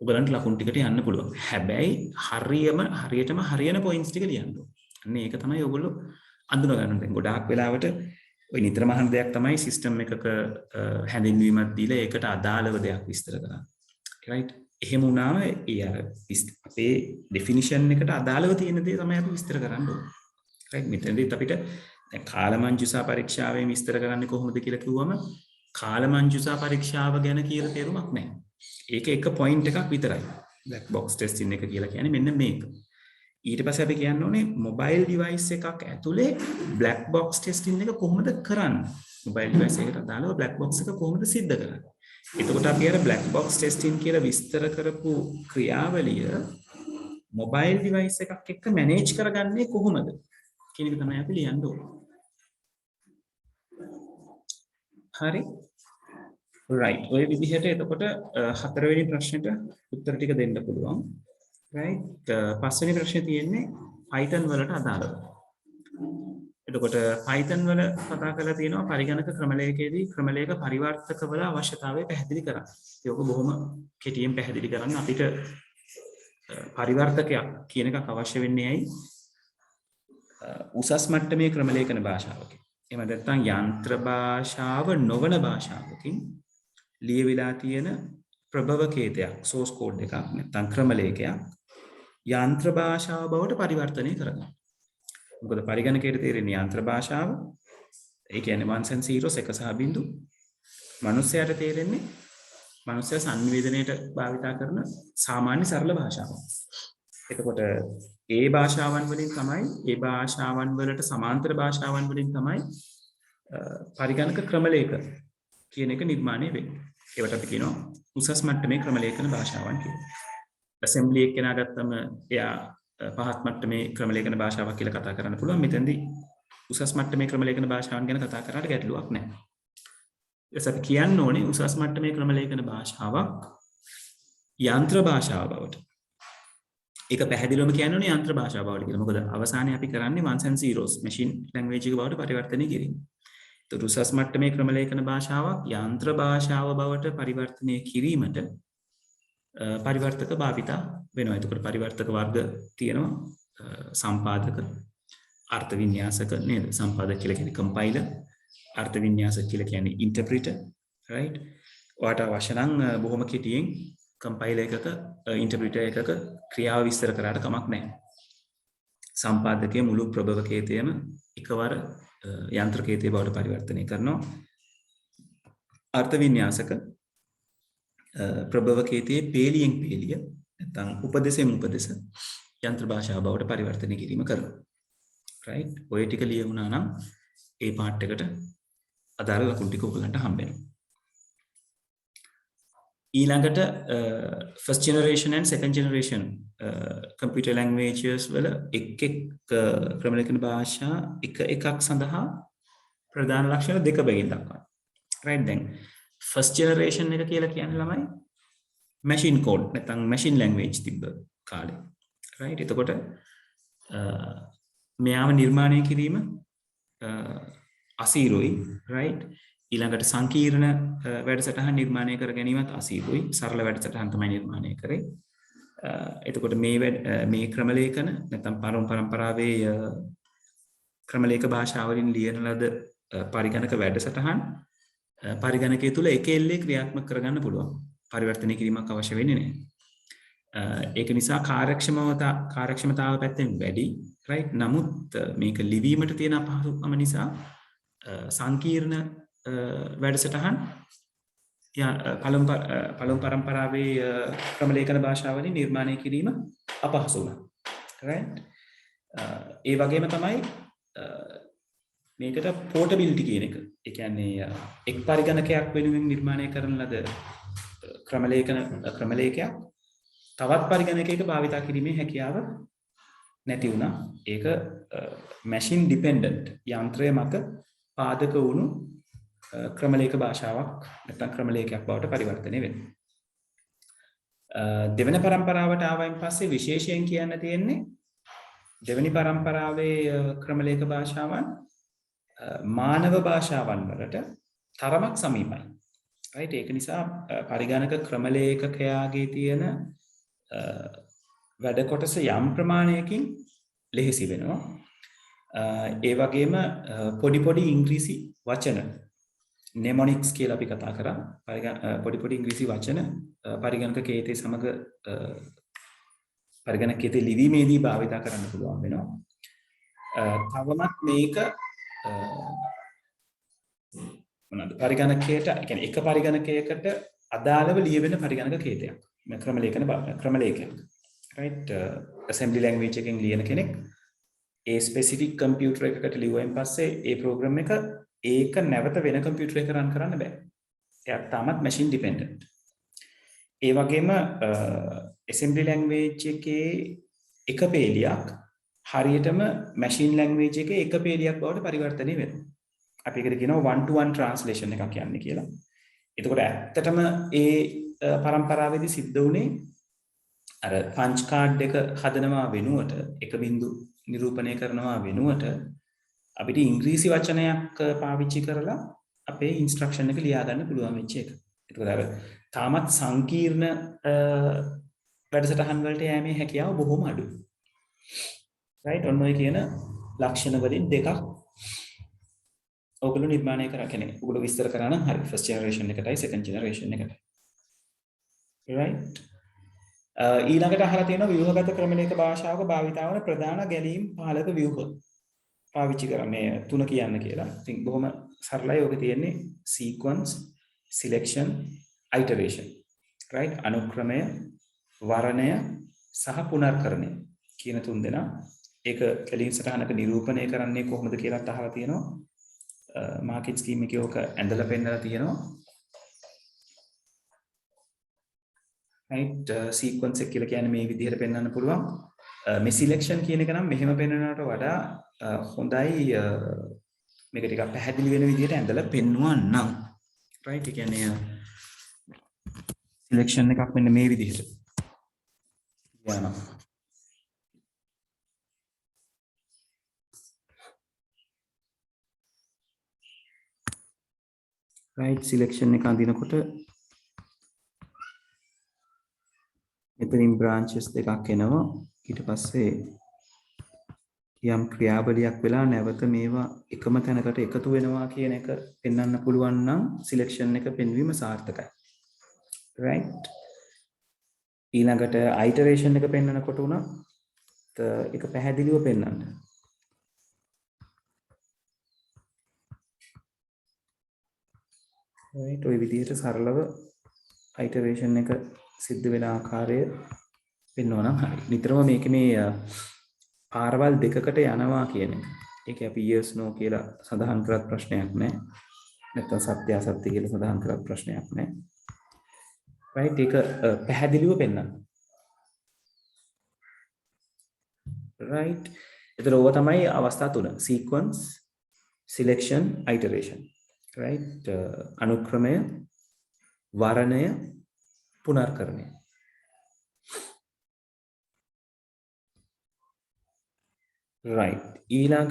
ඔයගලන්ට ලකුණු ටිකට යන්න පුළුවන්. හැබැයි හරියටම හරියන පොයින්ට්ස් ටික ලියන්න ඕනේ. අන්න ඒක තමයි ඔයගොල්ලෝ අඳුන ගන්න. දැන් ගොඩාක් වෙලාවට ඔය නිතරම අහන දෙයක් තමයි සිස්ටම් එකක හැඳින්වීමක් දීලා ඒකට අදාළව දෙයක් විස්තර කරන්න. right? එහෙම වුණාම අපේ ඩෙෆිනිෂන් එකට අදාළව තියෙන දේ තමයි අපි විස්තර කරන්න ඕනේ. right? මෙතනදිත් අපිට දැන් කාලමංජුසා පරීක්ෂාවෙන් විස්තර කරන්නේ කොහොමද කියලා කිව්වම කාලමංජුසා පරීක්ෂාව ගැන කියලා තේරුමක් නැහැ. ඒක එක පොයින්ට් එකක් විතරයි. බ්ලැක් බොක්ස් ටෙස්ටිං එක කියලා කියන්නේ මෙන්න මේක. ඊට පස්සේ අපි කියන්න ඕනේ මොබයිල් ඩිවයිස් එකක් ඇතුලේ බ්ලැක් බොක්ස් ටෙස්ටිං එක කොහොමද කරන්නේ? මොබයිල් ඩිවයිස් එකට අදාළව බ්ලැක් බොක්ස් එක කොහොමද සිද්ධ කරන්නේ? එතකොට අපි අර බ්ලැක් බොක්ස් ටෙස්ටිං කියලා විස්තර කරපු ක්‍රියාවලිය මොබයිල් ඩිවයිස් එකක් එක්ක මැනේජ් කරගන්නේ කොහොමද කියන එක තමයි අපි ලියන්න ඕනේ. හරි? right. ඔය විදිහට එතකොට හතරවෙනි ප්‍රශ්නෙට උත්තර ටික දෙන්න පුළුවන්. right? පස්වෙනි ප්‍රශ්නේ තියෙන්නේ Python වලට අදාළව. එතකොට Python වල කතා කරලා තියෙනවා පරිගණක ක්‍රමලයකදී ක්‍රමලයක පරිවර්තකවල අවශ්‍යතාවය පැහැදිලි කරන්න. ඒක බොහොම කෙටියෙන් පැහැදිලි කරන්න අපිට පරිවර්තකයක් කියන එකක් අවශ්‍ය වෙන්නේ ඇයි? උසස් මට්ටමේ ක්‍රමලේඛන භාෂාවකින්. එහෙම නැත්නම් යන්ත්‍ර භාෂාව නොවන භාෂාවකින් ලියවිලා තියෙන ප්‍රභවකේතයක් source code එකක් නැත්නම් ක්‍රමලේඛයක් යන්ත්‍ර භාෂාව බවට පරිවර්තනය කරගන්න. මොකද පරිගණකයට තේරෙන යන්ත්‍ර භාෂාව ඒ කියන්නේ ones and zeros එක සහ බිංදු. මනුස්සයාට තේරෙන්නේ මනුස්සයා සංනිවේදනයේට භාවිතා කරන සාමාන්‍ය සරල භාෂාවක්. එතකොට ඒ භාෂාවන් වලින් තමයි ඒ භාෂාවන් වලට සමාන්තර භාෂාවන් වලින් තමයි පරිගණක ක්‍රමලේඛ කියන එක නිර්මාණය වෙන්නේ. ඒවට අපි කියනවා උසස් මට්ටමේ ක්‍රමලේඛන භාෂාවන් කියලා. assembly එක කෙනා ගත්තම එයා පහත් මට්ටමේ ක්‍රමලේඛන භාෂාවක් කියලා කතා කරන්න පුළුවන්. මෙතෙන්දී උසස් මට්ටමේ ක්‍රමලේඛන භාෂාවන් ගැන කතා කරාට ගැටලුවක් නැහැ. ඊට අපි කියන්න ඕනේ උසස් මට්ටමේ ක්‍රමලේඛන භාෂාවක් යන්ත්‍ර භාෂාව බවට. ඒක පැහැදිලිවම කියන්නේ යන්ත්‍ර භාෂාව බවට කියලා. මොකද අවසානයේ අපි කරන්නේ ones and zeros machine language එක බවට පරිවර්තනය කිරීම. ඒත් උසස් මට්ටමේ ක්‍රමලේඛන භාෂාවක් යන්ත්‍ර භාෂාව බවට පරිවර්තනය කිරීමට පරිවර්තක භාවිතා වෙනවා. එතකොට පරිවර්තක වර්ග තියෙනවා. සම්පාදක අර්ථ වින්‍යාසක නේද සම්පාදක කියලා කියන්නේ කම්පයිලර් අර්ථ වින්‍යාසක කියලා කියන්නේ ඉන්ටර්ප්‍රිටර් right ඔයාට අවශ්‍ය නම් බොහොම කෙටියෙන් කම්පයිලර් එකක ඉන්ටර්ප්‍රිටර් එකක ක්‍රියාව විස්තර කරාට කමක් නැහැ සම්පාදකයේ මුළු ප්‍රභවකේතයම එකවර යන්ත්‍රකේතය බවට පරිවර්තනය කරනවා අර්ථ වින්‍යාසක ප්‍රභවකේතයේ පේලියෙන් පේලිය නැත්නම් උපදේශයෙන් උපදේශ යන්ත්‍ර භාෂාව බවට පරිවර්තනය කිරීම කරනවා right ඔය ටික ලියුණා නම් ඒ පාර්ට් එකට අදාළ ලකුණු ටික ඔයගලන්ට හම්බ වෙනවා ඊළඟට first generation and second generation computer languages වල එක් ක්‍රමලේඛන භාෂා එකක් සඳහා ප්‍රධාන ලක්ෂණ දෙක බැගින් දක්වනවා right දැන් first generation එක කියලා කියන්නේ ළමයි machine code නැත්නම් machine language තිබ්බ කාලේ right එතකොට මෙයාව නිර්මාණය කිරීම අසීරුයි right ඊළඟට සංකීර්ණ වැඩසටහන් නිර්මාණය කර ගැනීමත් අසීරුයි සරල වැඩසටහන් තමයි නිර්මාණය කරේ එතකොට මේ ක්‍රමලේඛන නැත්නම් පරම්පරාවේ ක්‍රමලේඛ භාෂාවලින් ලියන ලද පරිගණක වැඩසටහන් පරිගණකය තුල එක එල්ලේ ක්‍රියාත්මක කරගන්න පුළුවන් පරිවර්තනය කිරීමක් අවශ්‍ය වෙන්නේ නැහැ ඒක නිසා කාර්යක්ෂමතාව පැත්තෙන් වැඩි right නමුත් මේක ලිවීමට තියෙන අපහසුකම නිසා සංකීර්ණ වැඩසටහන් පළමු පරම්පරාවේ ක්‍රමලේඛන භාෂාවලින් නිර්මාණය කිරීම අපහසු වුණා right ඒ වගේම තමයි මේකට පෝටබිලිටි කියන එක ඒ කියන්නේ එක් පරිගණකයක් වෙනුවෙන් නිර්මාණය කරන ලද ක්‍රමලේඛයක් තවත් පරිගණකයක භාවිතා කිරීමේ හැකියාව නැති වුණා ඒක මැෂින් ඩිපෙන්ඩන්ට් යන්ත්‍රය මත පාදක වුණු ක්‍රමලේඛ භාෂාවක් නැත්නම් ක්‍රමලේඛයක් බවට පරිවර්තනය වෙනවා දෙවෙනි පරම්පරාවට ආවයින් පස්සේ විශේෂයෙන් කියන්න තියෙන්නේ දෙවෙනි පරම්පරාවේ ක්‍රමලේඛ භාෂාවන් මානව භාෂාවන් වලට තරමක් සමීපයි right ඒක නිසා පරිගණක ක්‍රමලේඛකයාගේ තියෙන වැඩ කොටස යම් ප්‍රමාණයකින් ලෙහෙසි වෙනවා ඒ වගේම පොඩි ඉංග්‍රීසි වචන නෙමොනික්ස් කියලා අපි කතා කරා පොඩි ඉංග්‍රීසි වචන පරිගණක කේතේ සමග පරිගණක කේතේ ලිවීමේදී භාවිතා කරන්න පුළුවන් වෙනවා තවමත් මේක මොනවාද පරිගණකයට කියන්නේ එක පරිගණකයකට අදාළව ලියවෙන පරිගණක කේතයක් ක්‍රමලේඛයක් right assembly language එකෙන් ලියන කෙනෙක් ඒ ස්පෙસિෆික් කම්පියුටර් එකකට ලිව්වයින් පස්සේ ඒ ප්‍රෝග්‍රෑම් එක ඒක නැවත වෙන කම්පියුටර් එකක රන් කරන්න බෑ. ඒක තාමත් මැෂින් ඩිපෙන්ඩන්ට්. ඒ වගේම assembly language එකේ එක පේලියක් හරියටම machine language එකේ එක පේලියක් බවට පරිවර්තනය වෙනවා. අපි ඒකට කියනවා one to one translation එකක් කියන්නේ කියලා. එතකොට ඇත්තටම ඒ පරම්පරාවේදී සිද්ධ වුණේ අර පංච් කාඩ් එක හදනවා වෙනුවට එක බිඳු නිරූපණය කරනවා වෙනුවට අපිට ඉංග්‍රීසි වචනයක් පාවිච්චි කරලා අපේ ඉන්ස්ට්‍රක්ෂන් එක ලියා ගන්න පුළුවන් වෙච්ච එක. ඒකෝද අර තාමත් සංකීර්ණ වැඩසටහන් වලට යෑමේ හැකියාව බොහොම අඩුයි. right ඔන්න ඔය කියන ලක්ෂණ වලින් දෙකක් ඔයගොල්ලෝ නිර්මාණය කරා කියන්නේ ඔයගොල්ලෝ විස්තර කරා නම් හරි first generation එකටයි second generation එකට. right ඊළඟට අහලා තියෙනවා ව්‍යුහගත ක්‍රමලේඛ භාෂාවක භාවිතා වන ප්‍රධාන ගැලීම් පාලක ව්‍යුහ පාවිච්චි කරා මේ තුන කියන්න කියලා. ඉතින් බොහොම සරලයි ඔක තියෙන්නේ sequence, selection, iteration. right අනුක්‍රමය, වර්ණය සහ පුනර්කරණය කියන තුන් දෙනා ඒක කැලීම් සටහනක නිරූපණය කරන්නේ කොහොමද කියලා අහලා තියෙනවා. මාකට් ස්කීම් එකේ ඔක ඇඳලා පෙන්නලා තියෙනවා. right sequence එක කියලා කියන්නේ මේ විදිහට පෙන්වන්න පුළුවන්. මේ selection කියන එක නම් මෙහෙම පෙන්වනවට වඩා හොඳයි මේක ටිකක් පැහැදිලි වෙන විදිහට ඇඳලා පෙන්වුවා නම් right ඒ කියන්නේ selection එකක් මෙන්න මේ විදිහට යනවා. right selection එක අඳිනකොට මෙතනින් branches දෙකක් එනවා ඊට පස්සේ යම් ක්‍රියාවලියක් වෙලා නැවත මේවා එකම තැනකට එකතු වෙනවා කියන එක පෙන්වන්න පුළුවන් නම් සිලෙක්ෂන් එක පෙන්වීම සාර්ථකයි. right? ඊළඟට iteration එක පෙන්වනකොට උනත් ඒක පැහැදිලිව පෙන්වන්න. right? ඔය විදිහට සරලව iteration එක සිද්ධ වෙන ආකාරය පෙන්වනවා නම් හරි. නිතරම මේක මේ පාරවල් දෙකකට යනවා කියන එක. ඒක අපි yes no කියලා සඳහන් කරත් ප්‍රශ්නයක් නැහැ. නැත්නම් සත්‍ය අසත්‍ය කියලා සඳහන් කරත් ප්‍රශ්නයක් නැහැ. right? ඒක පැහැදිලිව පෙන්වන්න. right? ඒතර ඕවා තමයි අවස්ථා තුන. sequence, selection, iteration. right? අනුක්‍රමය, වර්ණය, පුනර්කරණය. right. ඊළඟ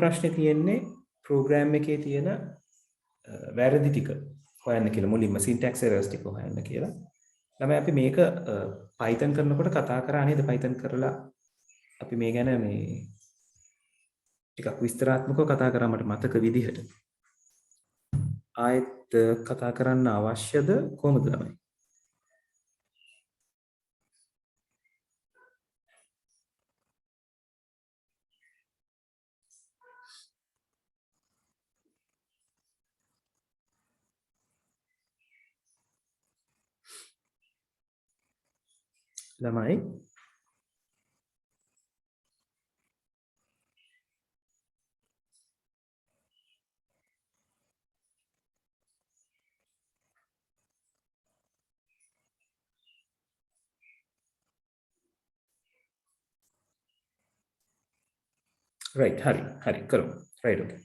ප්‍රශ්නේ තියෙන්නේ program එකේ තියෙන වැරදි ටික හොයන්න කියලා. මුලින්ම syntax errors ටික හොයන්න කියලා. ළමයි අපි මේක Python කරනකොට කතා කරා නේද? Python කරලා අපි මේ ගැන මේ ටිකක් විස්තරාත්මකව කතා කරා මට මතක විදිහට. ආයෙත් කතා කරන්න අවශ්‍යද කොහොමද ළමයි? ළමයි right හරි කරමු. right okay.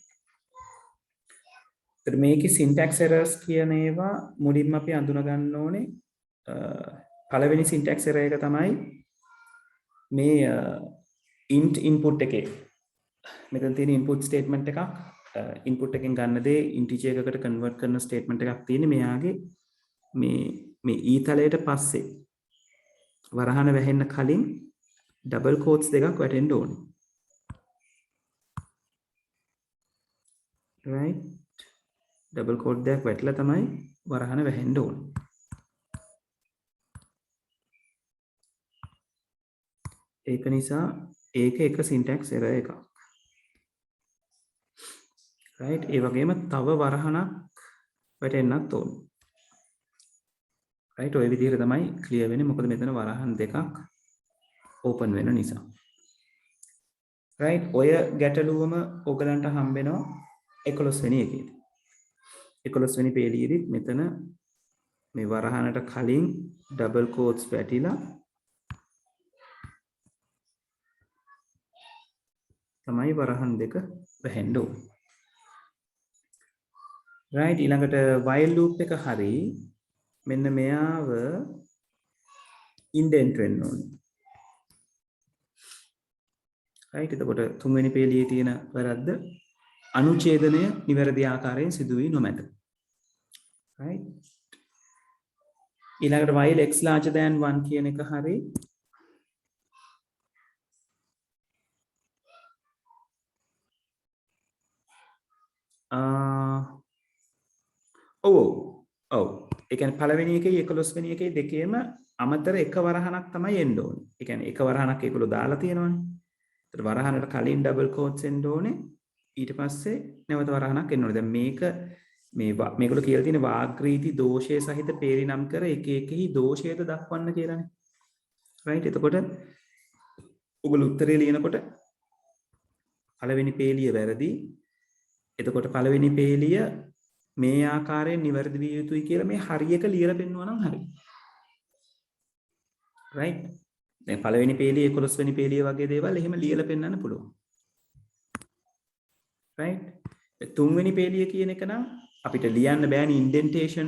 ඒත් මේකේ syntax errors කියන ඒවා මුලින්ම අපි අඳුන ගන්න ඕනේ. පළවෙනි syntax error එක තමයි මේ int input එකේ මෙතන තියෙන input statement එකක් input එකෙන් ගන්න දේ integer එකකට convert කරන statement එකක් තියෙන්නේ. මෙයාගේ මේ e තලයට පස්සේ වරහන වැහෙන්න කලින් double quotes දෙකක් වැටෙන්න ඕනේ. right? double quote දෙකක් වැටලා තමයි වරහන වැහෙන්න ඕනේ. ඒක නිසා ඒක එක syntax error එකක්. right? ඒ වගේම තව වරහනක් වැටෙන්නත් ඕනේ. right? ඔය විදිහට තමයි clear වෙන්නේ. මොකද මෙතන වරහන් දෙකක් open වෙන නිසා. right? ඔය ගැටලුවම ඔයගලන්ට හම්බෙනවා 11 වෙනි එකේදී. 11 වෙනි පේළියේදී මෙතන මේ වරහනට කලින් double quotes වැටිලා තමයි වරහන් දෙක වැහෙන්න ඕනේ. right? ඊළඟට while loop එක හරි මෙන්න මෙයාව indent වෙන්න ඕනේ. right? එතකොට තුන්වෙනි පේළියේ තියෙන වැරද්ද අනුඡේදනය නිවැරදි ආකාරයෙන් සිදු වී නොමැත. right? ඊළඟට while x larger than 1 කියන එක හරි ඔව් ඒ කියන්නේ පළවෙනි එකේ 11 වෙනි එකේ දෙකේම අමතර එක වරහනක් තමයි එන්න ඕනේ. ඒ කියන්නේ එක වරහනක් ඒගොල්ලෝ දාලා තියෙනවානේ. ඒතර වරහනට කලින් double quotes එන්න ඕනේ. ඊට පස්සේ නැවත වරහනක් එන්න ඕනේ. දැන් මේගොල්ලෝ කියලා තියෙන වාග්රීති දෝෂය සහිත පේරි නම් කර එක එකෙහි දෝෂයද දක්වන්න කියලානේ. right? එතකොට ඔයගොල්ලෝ උත්තරේ ලියනකොට පළවෙනි පේළිය වැරදි. එතකොට පළවෙනි පේළිය මේ ආකාරයෙන් නිවැරදි විය යුතුයි කියලා මේ හරියක ලියලා පෙන්වනවා නම් හරි. right? දැන් පළවෙනි පේළිය 11 වෙනි පේළිය වගේ දේවල් එහෙම ලියලා පෙන්වන්න පුළුවන්. right? තුන්වෙනි පේළිය කියන එක නම් අපිට ලියන්න බෑනේ indentation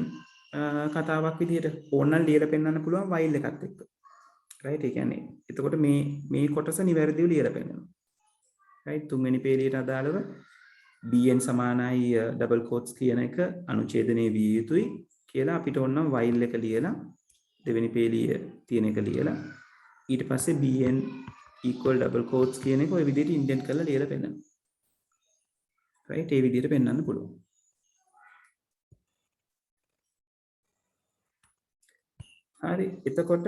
කතාවක් විදිහට. ඕනනම් ලියලා පෙන්වන්න පුළුවන් while එකත් එක්ක. right? ඒ කියන්නේ එතකොට මේ කොටස නිවැරදිව ලියලා පෙන්වනවා. right? තුන්වෙනි පේළියට අදාළව bn සමානයි double quotes කියන එක අනුඡේදනයේ විය යුතුයි කියලා අපිට ඕනනම් while එක ලියලා දෙවෙනි පේළිය තියෙන එක ලියලා ඊට පස්සේ bn equal double quotes කියන එක ඔය විදිහට ඉන්ඩෙන්ට් කරලා ලියලා පෙන්නන්න. right ඒ විදිහට පෙන්නන්න පුළුවන්. හරි එතකොට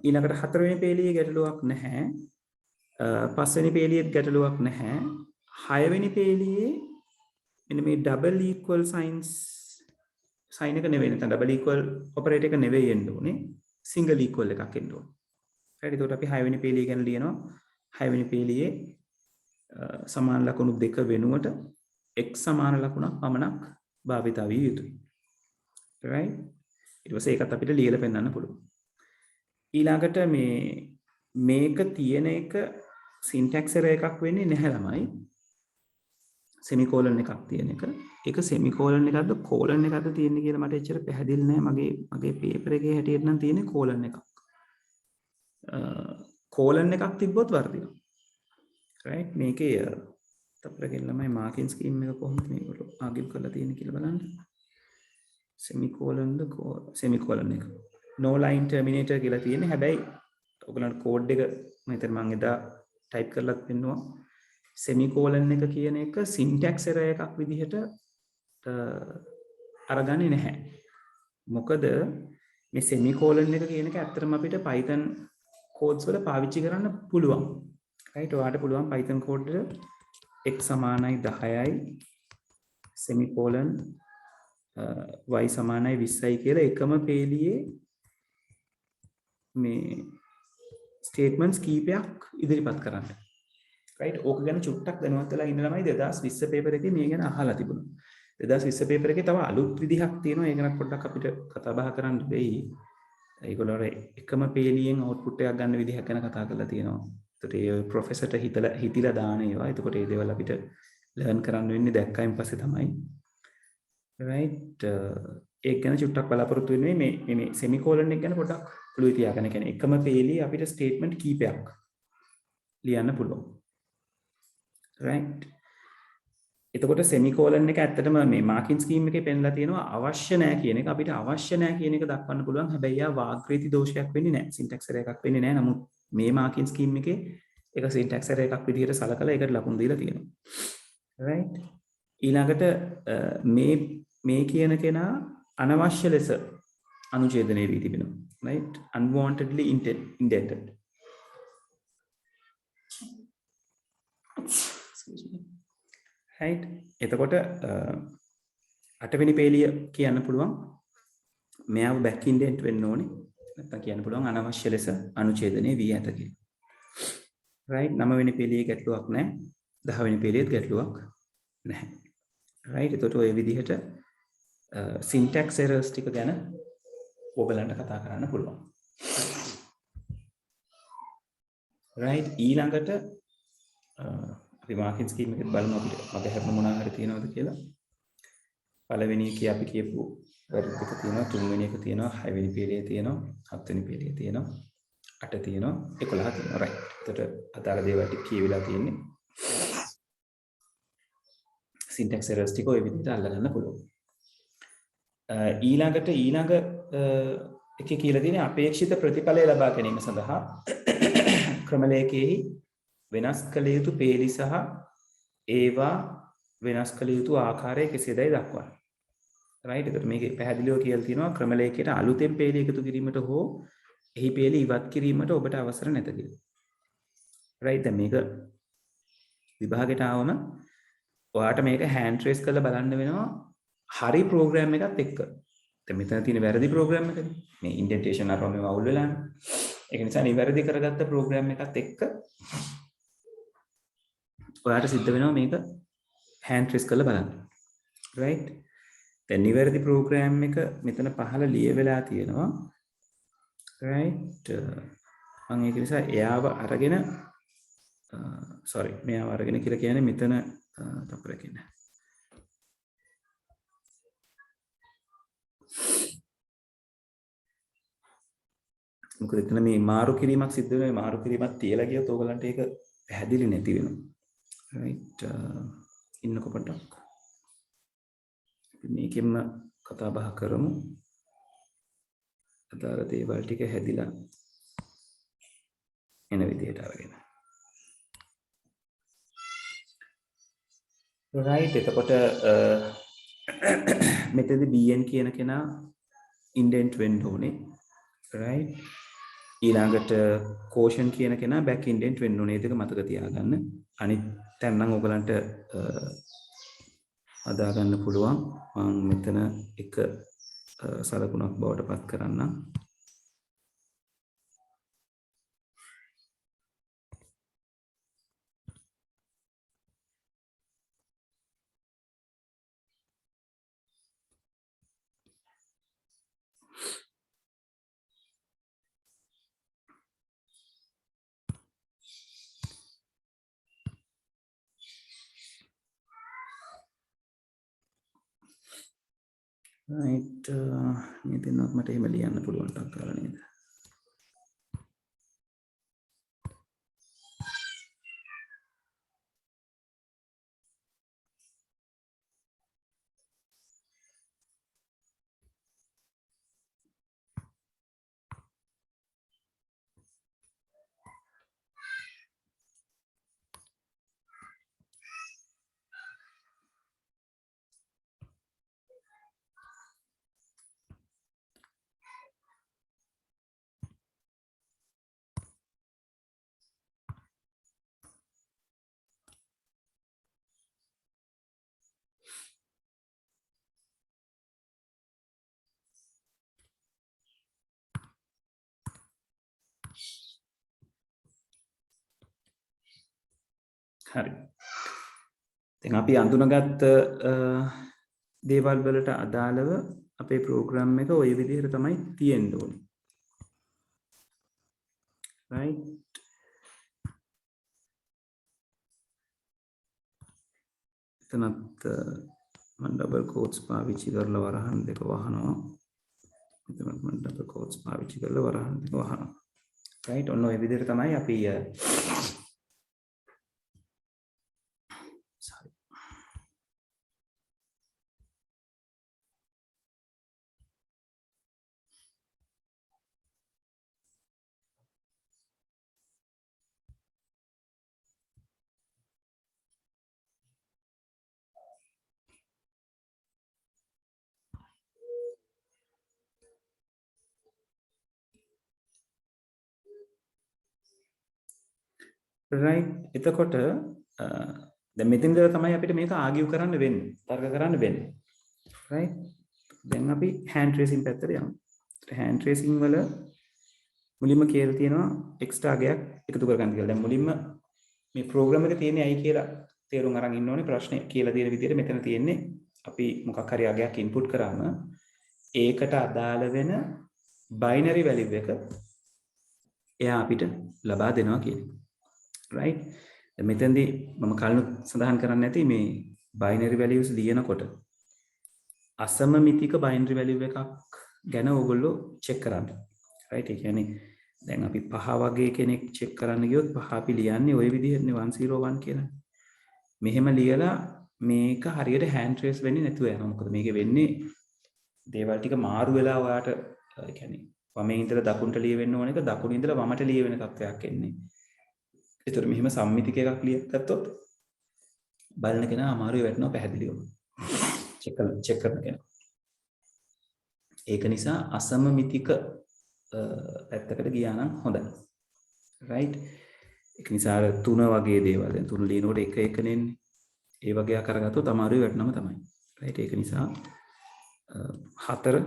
ඊළඟට හතරවෙනි පේලියේ ගැටලුවක් නැහැ. පස්වෙනි පේලියෙත් ගැටලුවක් නැහැ. හයවෙනි පේලියේ මෙන්න මේ double equal sign එක නෙවෙයි නැත්නම් double equal operator එක නෙවෙයි එන්න ඕනේ. single equal එකක් එන්න ඕනේ. හරි එතකොට අපි හයවෙනි පේලිය ගැන ලියනවා. හයවෙනි පේලියේ සමාන ලකුණු දෙක වෙනුවට x සමාන ලකුණක් පමණක් භාවිත විය යුතුයි. right ඊට පස්සේ ඒකත් අපිට ලියලා පෙන්නන්න පුළුවන්. ඊළඟට මේක තියෙන එක syntax error එකක් වෙන්නේ නැහැ ළමයි. semicolon එකක් තියෙන එක. ඒක semicolon එකක්ද colon එකක්ද තියෙන්නේ කියලා මට එච්චර පැහැදිලි නැහැ. මගේ paper එකේ හැටියට නම් තියෙන්නේ colon එකක්. colon එකක් තිබ්බොත් වර්ධිනවා. right මේකේ අපරගෙන ළමයි marking scheme එක කොහොමද මේකට ආගිව් කරලා තියෙන්නේ කියලා බලන්න. semicolon එක no line terminator කියලා තියෙන්නේ. හැබැයි ඔයගලන්ට කෝඩ් එක මම එදා ටයිප් කරලා පෙන්නුවා. semicolon එක කියන එක syntax error එකක් විදිහට අරගන්නේ නැහැ. මොකද මේ semicolon එක කියන එක ඇත්තටම අපිට Python codes වල පාවිච්චි කරන්න පුළුවන්. right ඔයාලට පුළුවන් Python code එක x සමානයි 10යි semicolon y සමානයි 20යි කියලා එකම පේලියේ මේ statements කීපයක් ඉදිරිපත් කරන්න. right ඕක ගැන චුට්ටක් දැනුවත් වෙලා ඉන්න ළමයි 2020 paper එකේ මේ ගැන අහලා තිබුණා. 2020 paper එකේ තව අලුත් විදිහක් තියෙනවා. ඒ ගැන පොඩ්ඩක් අපිට කතා බහ කරන්න වෙයි. ඒගොල්ලෝ එකම පේලියෙන් output එකක් ගන්න විදිහක් ගැන කතා කරලා තියෙනවා. ඒකට ඒ ප්‍රොෆෙසර්ට හිතිලා දාන ඒවා. එතකොට ඒ දේවල් අපිට ලර්න් කරන්න වෙන්නේ දැක්කයින් පස්සේ තමයි. right ඒක ගැන චුට්ටක් බලාපොරොත්තු වෙන්නේ මේ semicolon එක ගැන පොඩ්ඩක් පුළුයි තියාගන්න. කියන්නේ එකම පේලිය අපිට statement කීපයක් ලියන්න පුළුවන්. right එතකොට semicolon එක ඇත්තටම මේ marking scheme එකේ පෙන්නලා තියෙනවා අවශ්‍ය නැහැ කියන එක. අපිට අවශ්‍ය නැහැ කියන එක දක්වන්න පුළුවන්. හැබැයි ආ වාග්ක්‍රීති දෝෂයක් වෙන්නේ නැහැ. syntax error එකක් වෙන්නේ නැහැ. නමුත් මේ marking scheme එකේ ඒක syntax error එකක් විදිහට සලකලා ඒකට ලකුණු දීලා තියෙනවා. right ඊළඟට මේ කියන කෙනා අනවශ්‍ය ලෙස අනුඡේදනය වී තිබෙනවා. right unwantedly indented. right එතකොට අටවෙනි පේලිය කියන්න පුළුවන් මෙයාව back indent වෙන්න ඕනේ. නැත්නම් කියන්න පුළුවන් අනවශ්‍ය ලෙස අනුඡේදනය වී ඇත කියලා. right නවවෙනි පේලියේ ගැටලුවක් නැහැ. 10 වෙනි පේලියෙත් ගැටලුවක් නැහැ. right එතකොට ඔය විදිහට syntax errors ටික ගැන ඔයගලන්ට කතා කරන්න පුළුවන්. right ඊළඟට අපි marking scheme එකත් බලමු අපිට මග හැරෙන මොනවා හරි තියෙනවද කියලා. පළවෙනි එකේ අපි කියපු වැරදි ටික තියෙනවා, තුන්වෙනි එක තියෙනවා, හයවෙනි පේලියේ තියෙනවා, හත්වෙනි පේලියේ තියෙනවා, 8 තියෙනවා, 11 තියෙනවා. right එතකොට අදාළ දේවල් ටික කියවිලා තියෙන්නේ. syntax errors ටික ඔය විදිහට අල්ලගන්න පුළුවන්. ඊළඟ එකේ කියලා තියෙන්නේ අපේක්ෂිත ප්‍රතිඵලය ලබා ගැනීම සඳහා ක්‍රමලේඛයෙහි වෙනස් කළ යුතු පේලි සහ ඒවා වෙනස් කළ යුතු ආකාරය කෙසේදයි දක්වන්න. right එතකොට මේකේ පැහැදිලිව කියලා තියෙනවා ක්‍රමලේඛයට අලුතෙන් පේලි එකතු කිරීමට හෝ එහි පේලි ඉවත් කිරීමට ඔබට අවසර නැත කියලා. right දැන් මේක විභාගයට ආවම ඔයාට මේක hand trace කරලා බලන්න වෙනවා හරි ප්‍රෝග්‍රෑම් එකත් එක්ක. දැන් මෙතන තියෙන වැරදි ප්‍රෝග්‍රෑම් එකනේ. මේ ඉන්ඩෙන්ටේෂන් අරම මේව අවුල් වෙලානේ. ඒක නිසා නිවැරදි කරගත්ත ප්‍රෝග්‍රෑම් එකත් එක්ක ඔයාට සිද්ධ වෙනවා මේක hand trace කරලා බලන්න. right දැන් නිවැරදි ප්‍රෝග්‍රෑම් එක මෙතන පහළ ලියවිලා තියෙනවා. right මම ඒක නිසා එයාව අරගෙන මෙයාව අරගෙන කියලා කියන්නේ මෙතන තපරකින් මොකද එතන මේ මාරු කිරීමක් සිද්ධ වෙනවා. මේ මාරු කිරීමක් තියලා ගියොත් ඕගලන්ට ඒක පැහැදිලි නැති වෙනවා. right ඉන්නකො පොඩ්ඩක් අපි මේකෙන්ම කතා බහ කරමු. අදාළ දේවල් ටික හැදිලා එන විදිහට අරගෙන. right එතකොට මෙතනදී bn කියන කෙනා indent වෙන්න ඕනේ. right ඊළඟට quotient කියන කෙනා back indent වෙන්න ඕනේ. ඒක මතක තියාගන්න. අනිත් තැන් නම් ඔයගලන්ට හදා ගන්න පුළුවන්. මම මෙතන එක සලකුණක් බවට පත් කරන්නම්. right මේ දෙන්නත් මට එහෙම ලියන්න පුළුවන් ටක් කරලා නේද? හරි. දැන් අපි අඳුනගත්ත දේවල් වලට අදාළව අපේ ප්‍රෝග්‍රෑම් එක ওই විදිහට තමයි තියෙන්න ඕනේ. right එතනත් මම ඩබල් කෝට්ස් පාවිච්චි කරලා වරහන් දෙක වහනවා. එතනත් මම ඩබල් කෝට්ස් පාවිච්චි කරලා වරහන් දෙක වහනවා. right ඔන්න ඔය විදිහට තමයි අපි right එතකොට දැන් මෙතනද තමයි අපිට මේක ආගියු කරන්න වෙන්නේ, තර්ක කරන්න වෙන්නේ. right දැන් අපි hand tracing පැත්තට යමු. hand tracing වල මුලින්ම කියලා තියෙනවා extra ගයක් එකතු කරගන්න කියලා. දැන් මුලින්ම මේ ප්‍රෝග්‍රෑම් එක තියෙන්නේ ඇයි කියලා තේරුම් අරන් ඉන්න ඕනේ. ප්‍රශ්නේ කියලා තියෙන විදිහට මෙතන තියෙන්නේ අපි මොකක් හරි අගයක් input කරාම ඒකට අදාළ වෙන binary value එක එයා අපිට ලබා දෙනවා කියන්නේ. right මෙතෙන්දී මම කලින් සඳහන් කරන්න නැති මේ binary values ලියනකොට අසමමිතික binary value එකක් ගැන ඕගොල්ලෝ check කරන්න. right ඒ කියන්නේ දැන් අපි 5 වගේ කෙනෙක් check කරන්න ගියොත් 5 අපි ලියන්නේ ওই විදිහටනේ 101 කියලා. මෙහෙම ලියලා මේක හරියට hand trace වෙන්නේ නැතුව යනවා. මොකද මේකේ වෙන්නේ දේවල් ටික මාරු වෙලා ඔයාට ඒ කියන්නේ වමේ ඉඳලා දකුණට ලියවෙන්න ඕන එක දකුණේ ඉඳලා වමට ලියවෙන තත්ත්වයක් එන්නේ. ඒතර මෙහෙම සම්මිතික එකක් ලියගත්තොත් බලන කෙනා අමාරුයි වැටෙනවා පැහැදිලිවම. චෙක් කරන කෙනා. ඒක නිසා අසමමිතික පැත්තකට ගියා නම් හොඳයි. right ඒක නිසා අර 3 වගේ දේවල් දැන් 3 ලියනකොට එක එක නෙන්නේ. ඒ වගේ අකරගත්තොත් අමාරුයි වැටෙනම තමයි. right ඒක නිසා 4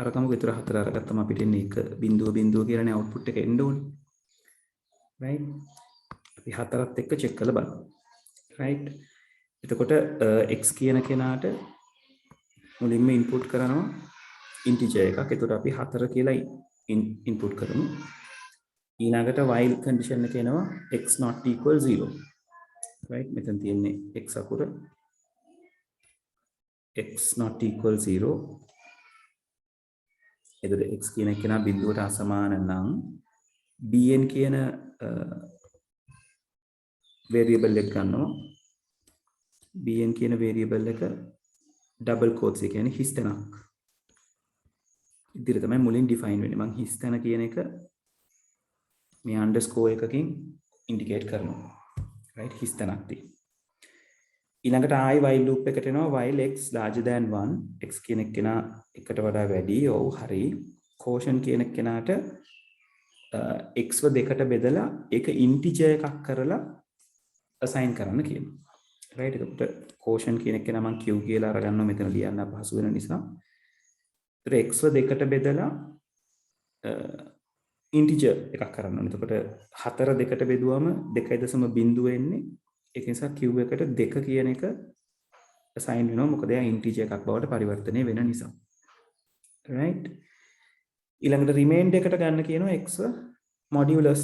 අරකම විතර 4 අරගත්තම අපිට එන්නේ 1.0 කියලානේ output එක එන්න ඕනේ. right අපි 4ත් එක්ක check කරලා බලමු. right එතකොට x කියන කෙනාට මුලින්ම input කරනවා integer එකක්. එතකොට අපි 4 කියලා input කරමු. ඊළඟට while condition එක එනවා x not equal 0. right මෙතන තියෙන්නේ x අකුර x not equal 0. එතකොට x කියන එක නා බිඳුවට අසමාන නම් bn කියන variable එක ගන්නවා. bn කියන variable එක double quotes එක කියන්නේ හිස් තැනක්. ඉදිරිය තමයි මුලින් define වෙන්නේ. මම හිස් තැන කියන එක මේ underscore එකකින් indicate කරනවා. right හිස් තැනක් තියෙන. ඊළඟට ආයි while loop එකට එනවා while x larger than 1 x කියන කෙනා එකට වඩා වැඩි. ඔව් හරි. quotient කියන කෙනාට x ව දෙකට බෙදලා ඒක integer එකක් කරලා assign කරන්න කියනවා. right එතකොට quotient කියන කෙනා මම q කියලා අරගන්නවා මෙතන ලියන්න අපහසු වෙන නිසා. ඒතර x ව දෙකට බෙදලා integer එකක් කරන්න ඕනේ. එතකොට 4 දෙකට බෙදුවම 2.0 එන්නේ. ඒක නිසා q එකට 2 කියන එක assign වෙනවා. මොකද එයා integer එකක් බවට පරිවර්තනය වෙන නිසා. right ඊළඟට remainder එකට ගන්න කියනවා x modulus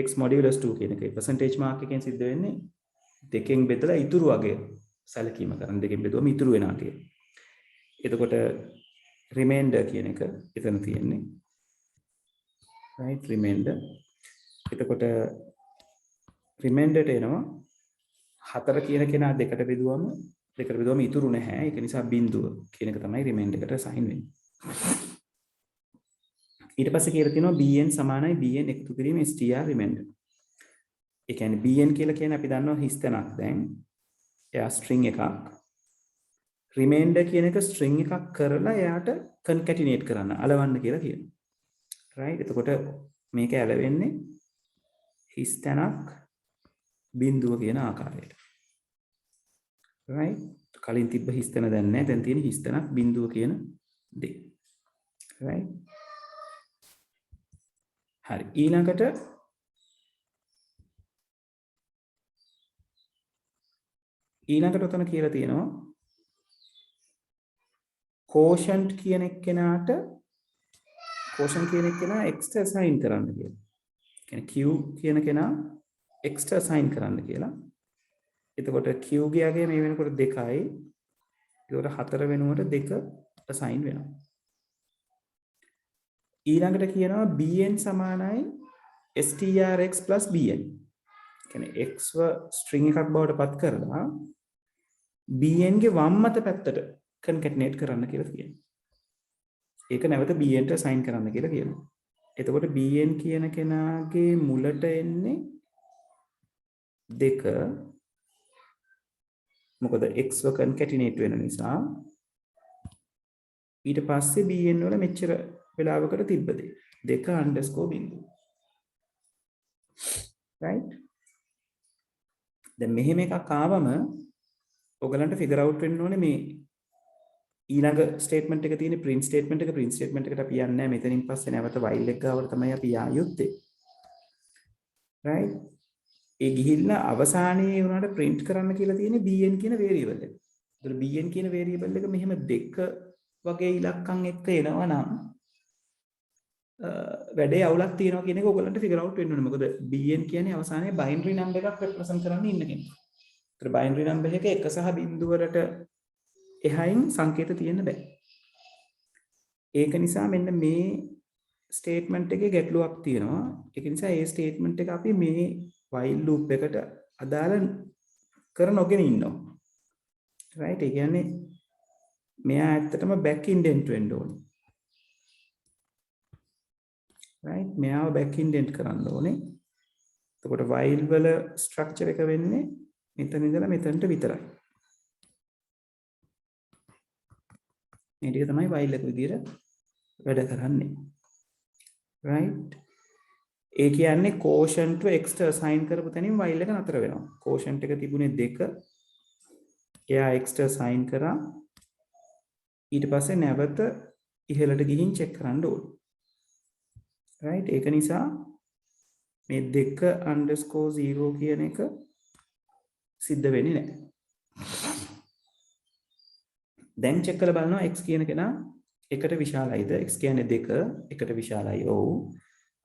x modulus 2 කියන එකයි. percentage mark එකෙන් සිද්ධ වෙන්නේ දෙකෙන් බෙදලා ඉතුරු අගය සැලකීම කරන. දෙකෙන් බෙදුවම ඉතුරු වෙන අගය. එතකොට remainder කියන එක එතන තියෙන්නේ. right remainder. එතකොට remainder එනවා 4 කියන කෙනා දෙකට බෙදුවම ඉතුරු නැහැ. ඒක නිසා බිඳුව කියන එක තමයි remainder එකට assign වෙන්නේ. ඊට පස්සේ කියලා තියෙනවා bn සමානයි bn එකතු කිරීම str remainder. ඒ කියන්නේ bn කියලා කියන්නේ අපි දන්නවා හිස් තැනක් දැන්. එයා string එකක්. remainder කියන එක string එකක් කරලා එයාට concatenate කරන්න අලවන්න කියලා කියනවා. right එතකොට මේක ඇලවෙන්නේ හිස් තැනක් බිඳුව කියන ආකාරයට. right කලින් තිබ්බ හිස් තැන දැන් නැහැ. දැන් තියෙන හිස් තැනක් බිඳුව කියන දේ. right හරි ඊළඟට උතන කියලා තියෙනවා quotient කියන එක්කෙනාට quotient කියන එක්කෙනා x ට assign කරන්න කියලා. කියන්නේ q කියන කෙනා x ට assign කරන්න කියලා. එතකොට q ගියාගේ මේ වෙනකොට 2යි. ඒකට 4 වෙනුවට 2 assign වෙනවා. ඊළඟට කියනවා bn සමානයි strx bn. කියන්නේ x ව string එකක් බවට පත් කරලා bn ගේ වම් මත පැත්තට concatenate කරන්න කියලා කියනවා. ඒක නැවත bn ට assign කරන්න කියලා කියනවා. එතකොට bn කියන කෙනාගේ මුලට එන්නේ 2. මොකද x ව concatenate වෙන නිසා. ඊට පස්සේ bn වල මෙච්චර වෙලාවකට තිබ්බ දේ 2 underscore බිඳුව. right දැන් මෙහෙම එකක් ආවම ඔයගලන්ට figure out වෙන්න ඕනේ මේ ඊළඟ statement එක තියෙන print statement එකට අපි යන්නේ නැහැ. මෙතනින් පස්සේ නැවත while එක ගාවට තමයි අපි යා යුත්තේ. right ඒ ගිහිල්ලා අවසානයේ උනාට print කරන්න කියලා තියෙන්නේ bn කියන variable එක. ඒතර bn කියන variable එක මෙහෙම 2 වගේ ඉලක්කම් එක්ක එනවා නම් වැඩේ අවුලක් තියෙනවා කියන එක ඔයගලන්ට figure out වෙන්න ඕනේ. මොකද bn කියන්නේ අවසානයේ binary number එකක් represent කරන්න ඉන්න කෙනෙක්. ඒතර binary number එක 1 සහ බිඳුව වලට එහයින් සංකේත තියෙන්න බෑ. ඒක නිසා මෙන්න මේ statement එකේ ගැටලුවක් තියෙනවා. ඒක නිසා ඒ statement එක අපි මේ while loop එකට අදාළ කර නොගෙන ඉන්නවා. right ඒ කියන්නේ මෙයා ඇත්තටම back indent වෙන්න ඕනේ. right මෙයාව back indent කරන්න ඕනේ. එතකොට while වල structure එක වෙන්නේ මෙතන ඉඳලා මෙතනට විතරයි. මේ ටික තමයි while එක විදියට වැඩ කරන්නේ. right ඒ කියන්නේ quotient ව x ට assign කරපු තැනින් while එක නතර වෙනවා. quotient එක තිබුණේ 2. එයා x ට assign කරා. ඊට පස්සේ නැවත ඉහළට ගිහින් check කරන්න ඕනේ. right ඒක නිසා මේ 2 underscore 0 කියන එක සිද්ධ වෙන්නේ නැහැ. දැන් check කරලා බලනවා x කියන කෙනා එකට විශාලයිද? x කියන්නේ 2 එකට විශාලයි. ඔව්.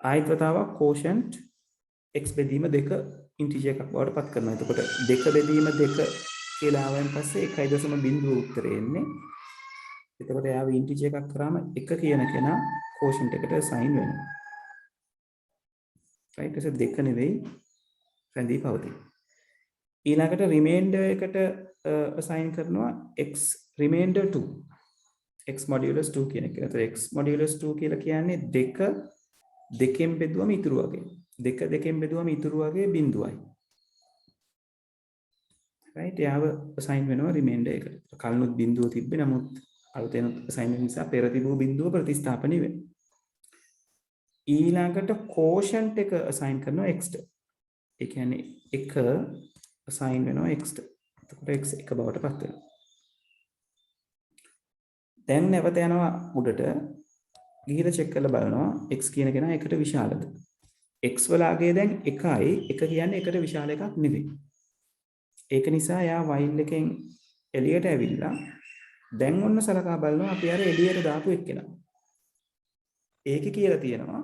ආයෙත් වතාවක් quotient x බෙදීම 2 integer එකක් බවට පත් කරනවා. එතකොට 2 බෙදීම 2 කියලා ආවෙන් පස්සේ 1.0 උත්තරේ එන්නේ. එතකොට එයාව integer එකක් කරාම 1 කියන කෙනා quotient එකට assign වෙනවා. right ඒක 2 නෙවෙයි රැඳී පවතී. ඊළඟට remainder එකට assign කරනවා x remainder 2 x modulus 2 කියන එක. එතකොට x modulus 2 කියලා කියන්නේ 2 දෙකෙන් බෙදුවම ඉතුරු වගේ. දෙක දෙකෙන් බෙදුවම ඉතුරු වගේ බිඳුවයි. right යාව assign වෙනවා remainder එකට. කලිනුත් බිඳුව තිබ්බේ නමුත් අලුතෙන් assign වෙන නිසා පෙර තිබූ බිඳුව ප්‍රතිස්ථාපනය වෙනවා. ඊළඟට quotient එක assign කරනවා x ට. ඒ කියන්නේ 1 assign වෙනවා x ට. එතකොට x 1 බවට පත් වෙනවා. දැන් නැවත යනවා උඩට ගිහිලා check කරලා බලනවා x කියන කෙනා එකට විශාලද. x වලගේ දැන් 1යි 1 කියන්නේ එකට විශාල එකක් නෙවෙයි. ඒක නිසා යා while එකෙන් එළියට ඇවිල්ලා දැන් ඔන්න සලකා බලනවා අපි අර එළියට දාපු එක්කෙනා. ඒකේ කියලා තියෙනවා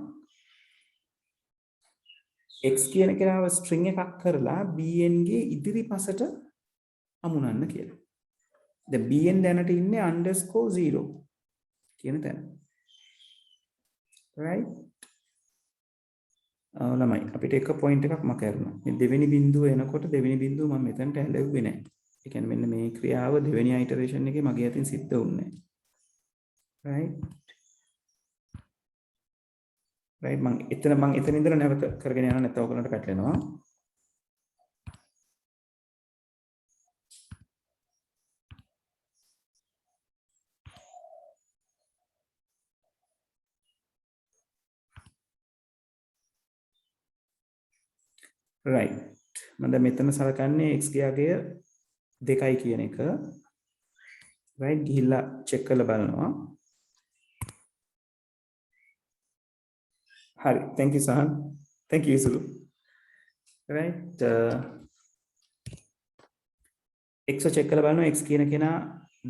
x කියන කෙනාව string එකක් කරලා bn ගේ ඉදිරිපසට අමුණන්න කියලා. දැන් bn දැනට ඉන්නේ _0 කියන තැන. right ළමයි අපිට එක පොයින්ට් එකක් මකහැරුණා. මේ දෙවෙනි බිඳුව එනකොට දෙවෙනි බිඳුව මම මෙතනට ඇලෙව්වේ නැහැ. ඒ කියන්නේ මෙන්න මේ ක්‍රියාව දෙවෙනි iteration එකේ මගේ අතින් සිද්ධ වුණේ නැහැ. right මම එතන ඉඳලා නැවත කරගෙන යනවා නැත්නම් ඔයගලන්ට පැටලෙනවා. right මම දැන් මෙතන සලකන්නේ x ගේ අගය 2යි කියන එක. right ගිහිල්ලා check කරලා බලනවා. හරි thank you Sahan thank you සුලු. right x check කරලා බලනවා x කියන කෙනා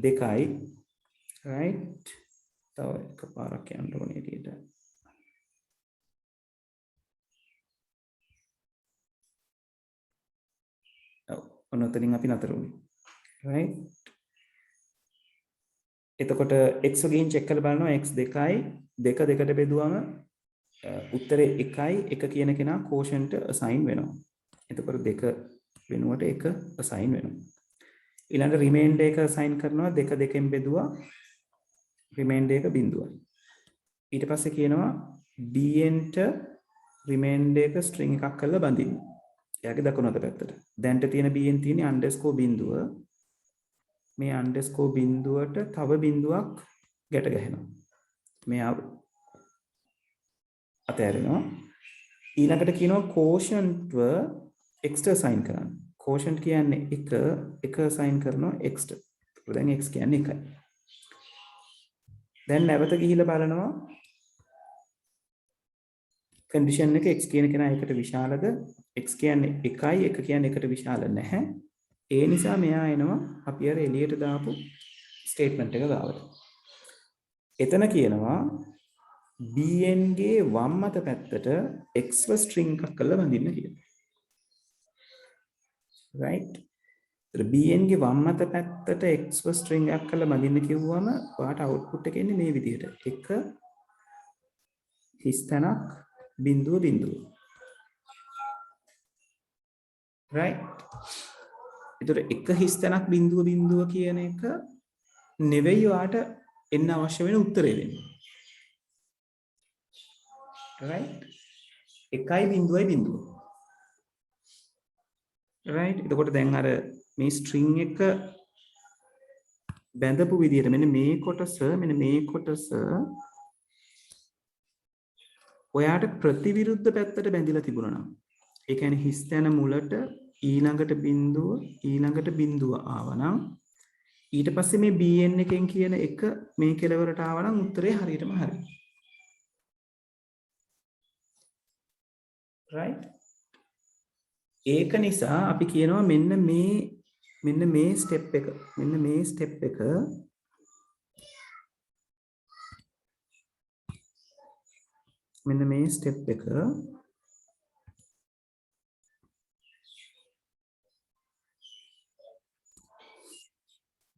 2යි. right තව එකපාරක් යන්න ඕනේ එළියට. ඔන්න ඔතනින් අපි නතර වුණේ. right එතකොට x ගිහින් check කරලා බලනවා x 2යි 2 2ට බෙදුවම උත්තරේ 1යි 1 කියන කෙනා quotient assign වෙනවා. එතකොට 2 වෙනුවට 1 assign වෙනවා. ඊළඟ remainder එක assign කරනවා 2 2කින් බෙදුවා remainder එක බිඳුවයි. ඊට පස්සේ කියනවා bn ට remainder එක string එකක් කරලා බඳින්න. එයාගේ දකුණු අත පැත්තට. දැන්ට තියෙන bn තියෙන්නේ underscore බිඳුව. මේ underscore බිඳුවට තව බිඳුවක් ගැට ගැහෙනවා. මෙයා අතෑරෙනවා. ඊළඟට කියනවා quotient ව x ට assign කරන්න. quotient කියන්නේ 1 assign කරනවා x ට. ඒකට දැන් x කියන්නේ 1යි. දැන් නැවත ගිහිල්ලා බලනවා condition එක x කියන කෙනා එකට විශාලද? x කියන්නේ 1යි 1 කියන්නේ එකට විශාල නැහැ. ඒ නිසා මෙයා එනවා අපි අර එළියට දාපු statement එක ගාවට. එතන කියනවා bn ගේ වම් අත පැත්තට x ව string එකක් කරලා බඳින්න කියලා. right bn ගේ වම් අත පැත්තට x ව string එකක් කරලා බඳින්න කිව්වම ඔයාට output එක එන්නේ මේ විදිහට. 1 හිස් තැනක් බිඳුව බිඳුව. right ඒතර 1 හිස් තැනක් බිඳුව බිඳුව කියන එක නෙවෙයි ඔයාට එන්න අවශ්‍ය වෙන උත්තරේ දෙන්නේ. right 1යි බිඳුවයි බිඳුව. right එතකොට දැන් අර මේ string එක බැඳපු විදිහට මෙන්න මේ කොටස ඔයාට ප්‍රතිවිරුද්ධ පැත්තට බැඳිලා තිබුණා නම් ඒ කියන්නේ හිස් තැන මුලට ඊළඟට බිඳුව ආවනම් ඊට පස්සේ මේ bn එකෙන් කියන එක මේ කෙලවරට ආවනම් උත්තරේ හරියටම හරි. right ඒක නිසා අපි කියනවා මෙන්න මේ step එක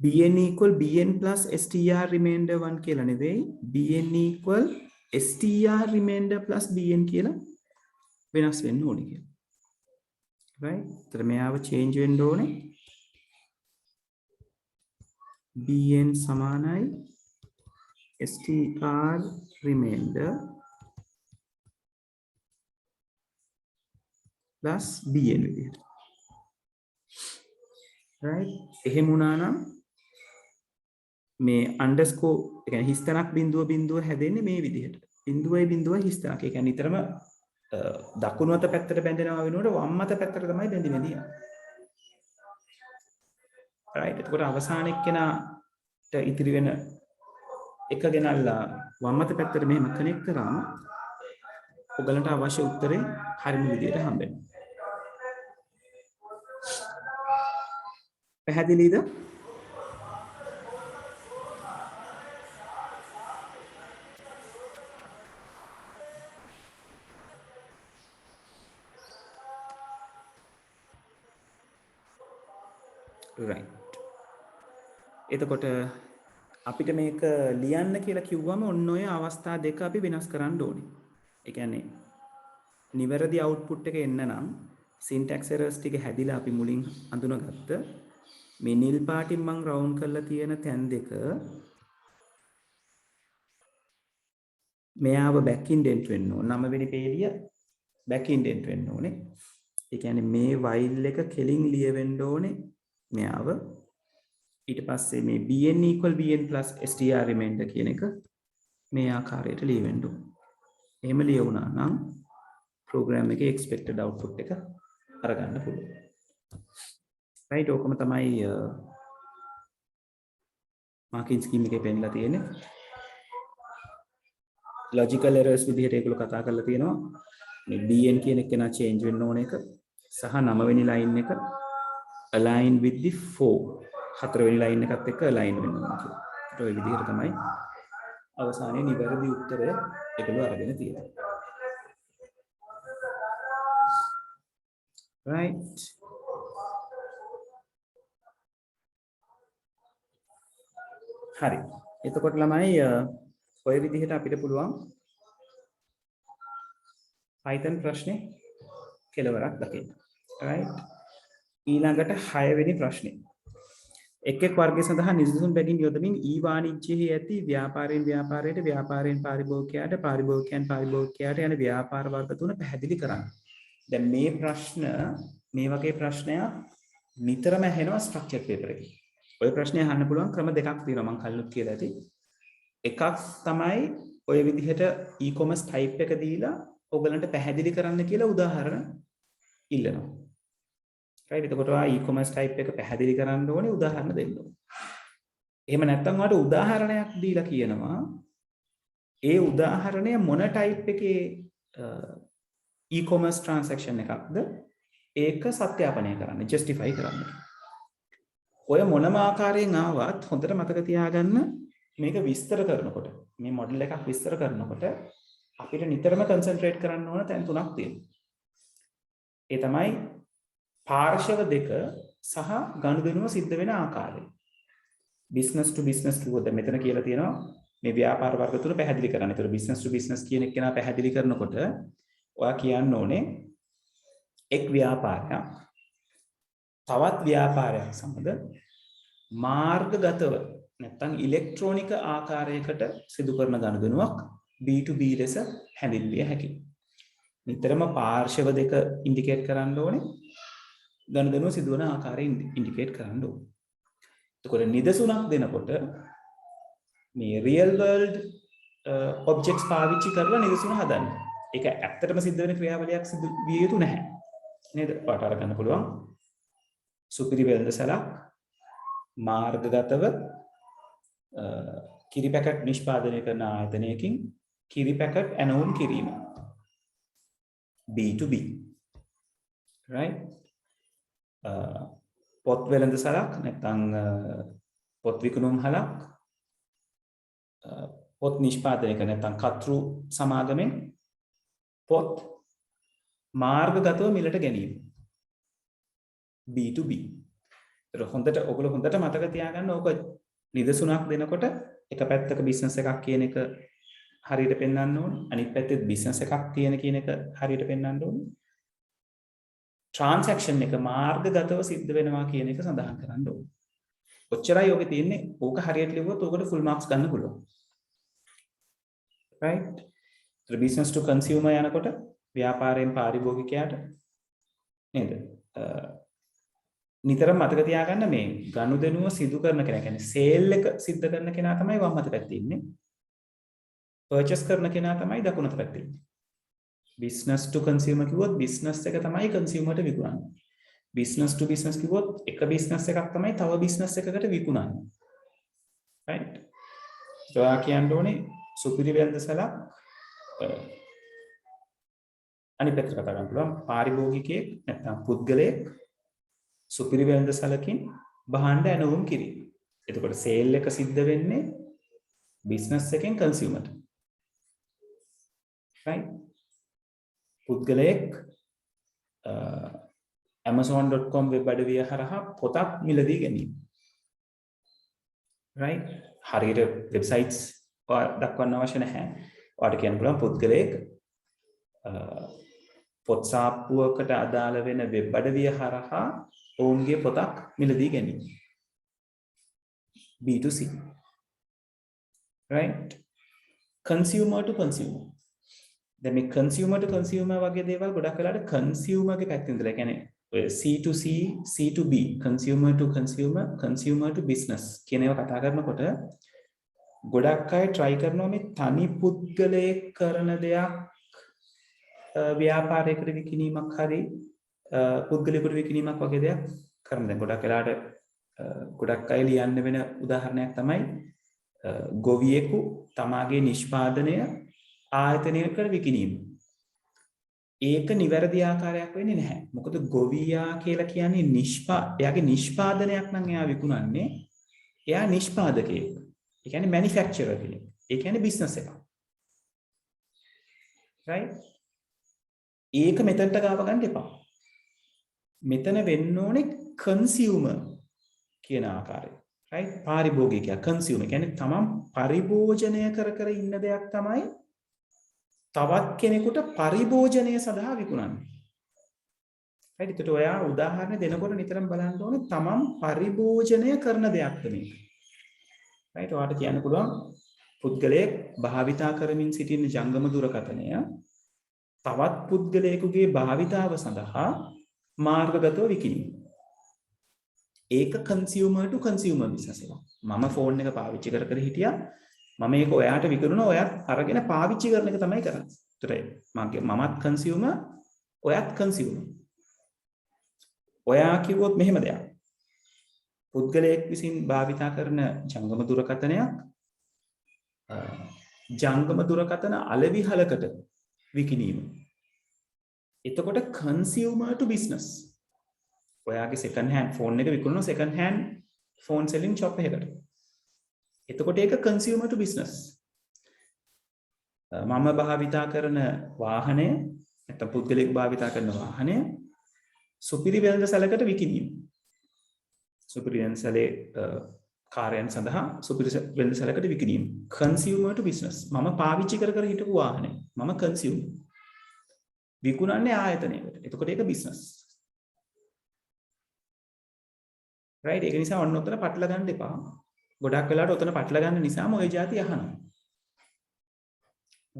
bn equal bn plus str remainder 1 කියලා නෙවෙයි bn equal str remainder plus bn කියලා වෙනස් වෙන්න ඕනේ කියලා. right එතන මෙයාව change වෙන්න ඕනේ bn සමානයි str remainder plus bn විදිහට. right එහෙම වුණා නම් මේ underscore ඒ කියන්නේ හිස්තැනක් බිඳුව හැදෙන්නේ මේ විදිහට. බිඳුව හිස්තැනක්. ඒ කියන්නේ නිතරම දකුණු අත පැත්තට බැඳෙනවා වෙනකොට වම් අත පැත්තට තමයි බැඳෙන්නේ දියා. right එතකොට අවසාන එක්කෙනාට ඉතිරි වෙන එක ගෙනල්ලා වම් අත පැත්තට මෙහෙම කනෙක්ට් කරාම ඔයගලන්ට අවශ්‍ය උත්තරේ හරිම විදිහට හම්බෙනවා. පැහැදිලිද? right එතකොට අපිට මේක ලියන්න කියලා කිව්වම ඔන්න ඔය අවස්ථා දෙක අපි වෙනස් කරන්න ඕනේ. ඒ කියන්නේ නිවැරදි අවුට්පුට් එක එන්න නම් සින්ටැක්ස් එරර්ස් ටික හැදිලා අපි මුලින් අඳුනගත්ත මේ නිල් පාටින් මම රවුන්ඩ් කරලා තියෙන තැන් දෙක මෙයාව බැක් ඉන්ඩෙන්ට් වෙන්න ඕන. 9 වෙනි පේලිය බැක් ඉන්ඩෙන්ට් වෙන්න ඕනේ. ඒ කියන්නේ මේ වයිල් එක කෙලින් ලියවෙන්න ඕනේ මෙයාව. ඊට පස්සේ මේ bn equal bn plus str remainder කියන එක මේ ආකාරයට ලියවෙන්න ඕනේ. එහෙම ලියුණා නම් program එකේ expected output එක අරගන්න පුළුවන්. right ඕකම තමයි marking scheme එකේ පෙන්නලා තියෙන්නේ. logical errors විදිහට ඒගොල්ලෝ කතා කරලා තියෙනවා. මේ bn කියන එක නා change වෙන්න ඕන එක සහ 9 වෙනි line එක align with the 4 4 වෙනි line එකත් එක්ක align වෙන්න ඕන කියලා. ඒකට ওই විදිහට තමයි අවසානයේ නිවැරදි උත්තරය ඒගොල්ලෝ අරගෙන තියෙන්නේ. right හරි එතකොට ළමයි ඔය විදිහට අපිට පුළුවන් Python ප්‍රශ්නේ කෙලවරක් දකින්න. right ඊළඟට 6 වෙනි ප්‍රශ්නේ එක් වර්ගය සඳහා නිදසුන් බැගින් යොදමින් ඊ වාණිජ්‍යයේ ඇති ව්‍යාපාරයෙන් ව්‍යාපාරයට ව්‍යාපාරයෙන් පාරිභෝගිකයාට පාරිභෝගිකයන් පාරිභෝගිකයාට යන ව්‍යාපාර වර්ග තුන පැහැදිලි කරන්න. දැන් මේ ප්‍රශ්න මේ වගේ ප්‍රශ්නයක් නිතරම ඇහෙනවා ස්ට්‍රක්චර් පේපර් එකේ. ඔය ප්‍රශ්නේ අහන්න පුළුවන් ක්‍රම දෙකක් තියෙනවා මම කලිනුත් කියලා ඇති. එකක් තමයි ඔය විදිහට e-commerce type එක දීලා ඔයගලන්ට පැහැදිලි කරන්න කියලා උදාහරණ ඉල්ලනවා. right එතකොට ආ e-commerce type එක පැහැදිලි කරන්න ඕනේ උදාහරණ දෙන්න ඕනේ. එහෙම නැත්නම් ඔයාලට උදාහරණයක් දීලා කියනවා ඒ උදාහරණය මොන type එකේ e-commerce transaction එකක්ද ඒක සත්‍යාපනය කරන්න justify කරන්න. ඔය මොනම ආකාරයෙන් ආවත් හොඳට මතක තියාගන්න මේක විස්තර කරනකොට මේ මොඩල් එකක් විස්තර කරනකොට අපිට නිතරම concentrate කරන්න ඕන තැන් තුනක් තියෙනවා. ඒ තමයි පාර්ශව දෙක සහ ගනුදෙනුව සිද්ධ වෙන ආකාරය. business to business කිව්වොත් මෙතන කියලා තියෙනවා මේ ව්‍යාපාර වර්ග තුන පැහැදිලි කරන්න. ඒතර business to business කියන එක නා පැහැදිලි කරනකොට ඔයා කියන්න ඕනේ එක් ව්‍යාපාරයක් තවත් ව්‍යාපාරයක් සමග මාර්ගගතව නැත්නම් ඉලෙක්ට්‍රොනික ආකාරයකට සිදු කරන ගනුදෙනුවක් B2B ලෙස හැඳින්විය හැකියි. නිතරම පාර්ශව දෙක ඉන්ඩිකේට් කරන්න ඕනේ. ගනුදෙනුව සිදුවන ආකාරය ඉන්ඩිකේට් කරන්න ඕනේ. එතකොට නිදසුනක් දෙනකොට මේ රියල් වර්ල්ඩ් ඔබ්ජෙක්ට්ස් පාවිච්චි කරලා නිදසුන හදන්න. ඒක ඇත්තටම සිද්ධ වෙන ක්‍රියාවලියක් සිදු විය යුතු නැහැ. නේද? පාට අරගන්න පුළුවන්. සුපිරි වෙළඳසැලක් මාර්ගගතව කිරි පැකට් නිෂ්පාදනය කරන ආයතනයකින් කිරි පැකට් ඇනවුම් කිරීම. B2B. right? පොත් වෙළඳසැලක් නැත්නම් පොත් විකුණුම් හලක් පොත් නිෂ්පාදනය කරන නැත්නම් කතෘ සමාගමෙන් පොත් මාර්ගගතව මිලට ගැනීම. B2B. ඒක හොඳට ඔයගොල්ලෝ හොඳට මතක තියාගන්න ඕක නිදසුනක් දෙනකොට එක පැත්තක බිස්නස් එකක් කියන එක හරියට පෙන්වන්න ඕනේ. අනිත් පැත්තේ බිස්නස් එකක් තියෙන කියන එක හරියට පෙන්වන්න ඕනේ. ට්‍රාන්සැක්ෂන් එක මාර්ගගතව සිද්ධ වෙනවා කියන එක සඳහන් කරන්න ඕනේ. ඔච්චරයි ඔගේ තියෙන්නේ. ඕක හරියට ලිව්වොත් ඕකට ෆුල් මාක්ස් ගන්න පුළුවන්. right? business to consumer යනකොට ව්‍යාපාරයෙන් පාරිභෝගිකයාට නේද? නිතරම මතක තියාගන්න මේ ගනුදෙනුව සිදු කරන කෙනා කියන්නේ සේල් එක සිද්ධ කරන කෙනා තමයි වම් අත පැත්තේ ඉන්නේ. පර්චේස් කරන කෙනා තමයි දකුණු අත පැත්තේ ඉන්නේ. business to consumer කිව්වොත් business එක තමයි consumer ට විකුණන්නේ. business to business කිව්වොත් එක business එකක් තමයි තව business එකකට විකුණන්නේ. right? ඔයා කියන්න ඕනේ සුපිරි වෙළඳසලක් අනිත් පැත්තට කතා කරන්න පුළුවන් පාරිභෝගිකයෙක් නැත්නම් පුද්ගලයෙක් සුපිරි වෙළඳසලකින් භාණ්ඩ ඇනවුම් කිරීම. එතකොට සේල් එක සිද්ධ වෙන්නේ බිස්නස් එකෙන් කන්සියුමර්ට. right? පුද්ගලයෙක් amazon.com වෙබ් අඩවිය හරහා පොතක් මිලදී ගැනීම. right? හරියට වෙබ්සයිට්ස් දක්වන්න අවශ්‍ය නැහැ. ඔයාලට කියන්න පුළුවන් පුද්ගලයෙක් පොත් සාප්පුවකට අදාළ වෙන වෙබ් අඩවිය හරහා ඔවුන්ගේ පොතක් මිලදී ගැනීම. B2C. right? consumer to consumer. දැන් මේ consumer to consumer වගේ දේවල් ගොඩක් වෙලාවට consumer ගේ පැත්තෙන් ඉඳලා කියන්නේ C2C, C2B, consumer to consumer, consumer to business කියන ඒවා කතා කරනකොට ගොඩක් අය try කරනවා මේ තනි පුද්ගලයෙක් කරන දෙයක් ව්‍යාපාරයකට විකිණීමක් හරි පුද්ගලයෙකුට විකිණීමක් වගේ දෙයක් කරන. දැන් ගොඩක් වෙලාවට ගොඩක් අය ලියන්න වෙන උදාහරණයක් තමයි ගොවියෙකු තමාගේ නිෂ්පාදනය ආයතනයකට විකිණීම. ඒක නිවැරදි ආකාරයක් වෙන්නේ නැහැ. මොකද ගොවියා කියලා කියන්නේ එයාගේ නිෂ්පාදනයක් නම් එයා විකුණන්නේ. එයා නිෂ්පාදකයෙක්. ඒ කියන්නේ මැනුෆැක්චරර් කෙනෙක්. ඒ කියන්නේ බිස්නස් එකක්. right? ඒක මෙතනට ගාව ගන්න එපා. මෙතන වෙන්න ඕනේ කන්සියුමර් කියන ආකාරය. right? පාරිභෝගිකයා කන්සියුමර් කියන්නේ තමන් පරිභෝජනය කර ඉන්න දෙයක් තමයි තවත් කෙනෙකුට පරිභෝජනය සඳහා විකුණන්නේ. right? ඒකට ඔයා උදාහරණ දෙනකොට නිතරම බලන්න ඕනේ තමන් පරිභෝජනය කරන දෙයක්ද මේක. right? ඔයාලට කියන්න පුළුවන් පුද්ගලයෙක් භාවිතා කරමින් සිටින ජංගම දුරකථනය තවත් පුද්ගලයෙකුගේ භාවිතාව සඳහා මාර්ගගතව විකිණීම. ඒක consumer to consumer business එක. මම ෆෝන් එක පාවිච්චි කර හිටියා. මම ඒක ඔයාට විකුණනවා. ඔයත් අරගෙන පාවිච්චි කරන එක තමයි කරන්නේ. ඒතරයි මමත් consumer, ඔයත් consumer. ඔයා කිව්වොත් මෙහෙම දෙයක්. පුද්ගලයෙක් විසින් භාවිතා කරන ජංගම දුරකථනයක් ජංගම දුරකථන අලෙවිහලකට විකිණීම. එතකොට consumer to business. ඔයාගේ second hand phone එක විකුණන second hand phone selling shop එකකට. එතකොට ඒක consumer to business. මම භාවිතා කරන වාහනය නැත්නම් පුද්ගලයෙක් භාවිතා කරන වාහනය සුපිරි වෙළඳසැලකට විකිණීම. සුපිරි වෙළඳසැලේ කාර්යයන් සඳහා සුපිරි වෙළඳසැලකට විකිණීම. consumer to business. මම පාවිච්චි කර හිටපු වාහනය. මම consumer. විකුණන්නේ ආයතනයකට. එතකොට ඒක business. right? ඒක නිසා ඔන්න ඔතන පටල ගන්න එපා. ගොඩක් වෙලාවට ඔතන පටල ගන්න නිසාම ওই જાති අහනවා.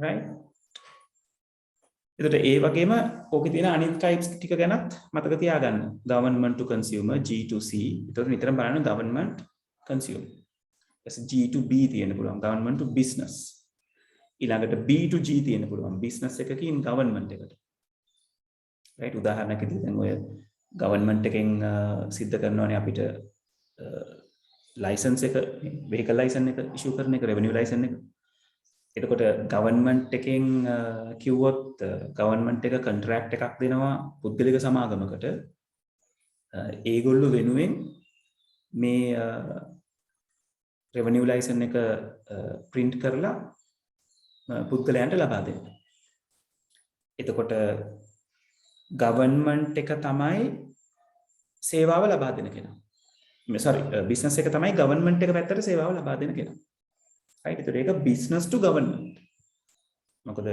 right? එතකොට ඒ වගේම ඕකේ තියෙන අනිත් types ටික ගැනත් මතක තියාගන්න. government to consumer, G2C. එතකොට නිතරම බලන්න government consumer. G2B තියෙන්න පුළුවන්. government to business. ඊළඟට B to G තියෙන්න පුළුවන්. business එකකින් government එකට. right? උදාහරණයකදී දැන් ඔය government එකෙන් සිද්ධ කරනවානේ අපිට license එක vehicle license එක issue කරන එක revenue license එක. එතකොට government එකෙන් කිව්වොත් government එක contract එකක් දෙනවා පුද්ගලික සමාගමකට. ඒගොල්ලෝ වෙනුවෙන් මේ revenue license එක print කරලා පුද්ගලයන්ට ලබා දෙන්න. එතකොට government එක තමයි සේවාව ලබා දෙන කෙනා. business එක තමයි government එක පැත්තට සේවාව ලබා දෙන කෙනා. right? ඒතර ඒක business to government. මොකද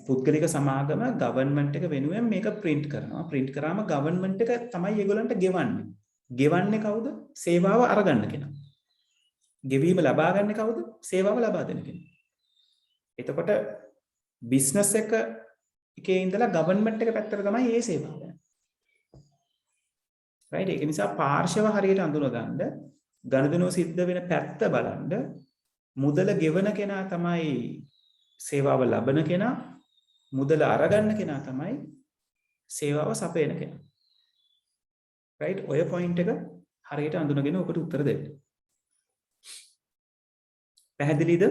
පුද්ගලික සමාගම government එක වෙනුවෙන් මේක print කරනවා. print කරාම government එක තමයි ඒගොල්ලන්ට ගෙවන්නේ. ගෙවන්නේ කවුද? සේවාව අරගන්න කෙනා. ගෙවීම ලබා ගන්න කවුද? සේවාව ලබා දෙන කෙනා. එතකොට business එක එකේ ඉඳලා ගවර්න්මන්ට් එක පැත්තට තමයි මේ සේවාව යන්නේ. රයිට්? ඒක නිසා පාර්ශව හරියට අඳුනගන්න ගනුදෙනුව සිද්ධ වෙන පැත්ත බලන්න මුදල ගෙවන කෙනා තමයි සේවාව ලබන කෙනා, මුදල අරගන්න කෙනා තමයි සේවාව සපයන කෙනා. රයිට්? ඔය පොයින්ට් එක හරියට අඳුනගෙන ඔකට උත්තර දෙන්න. පැහැදිලිද?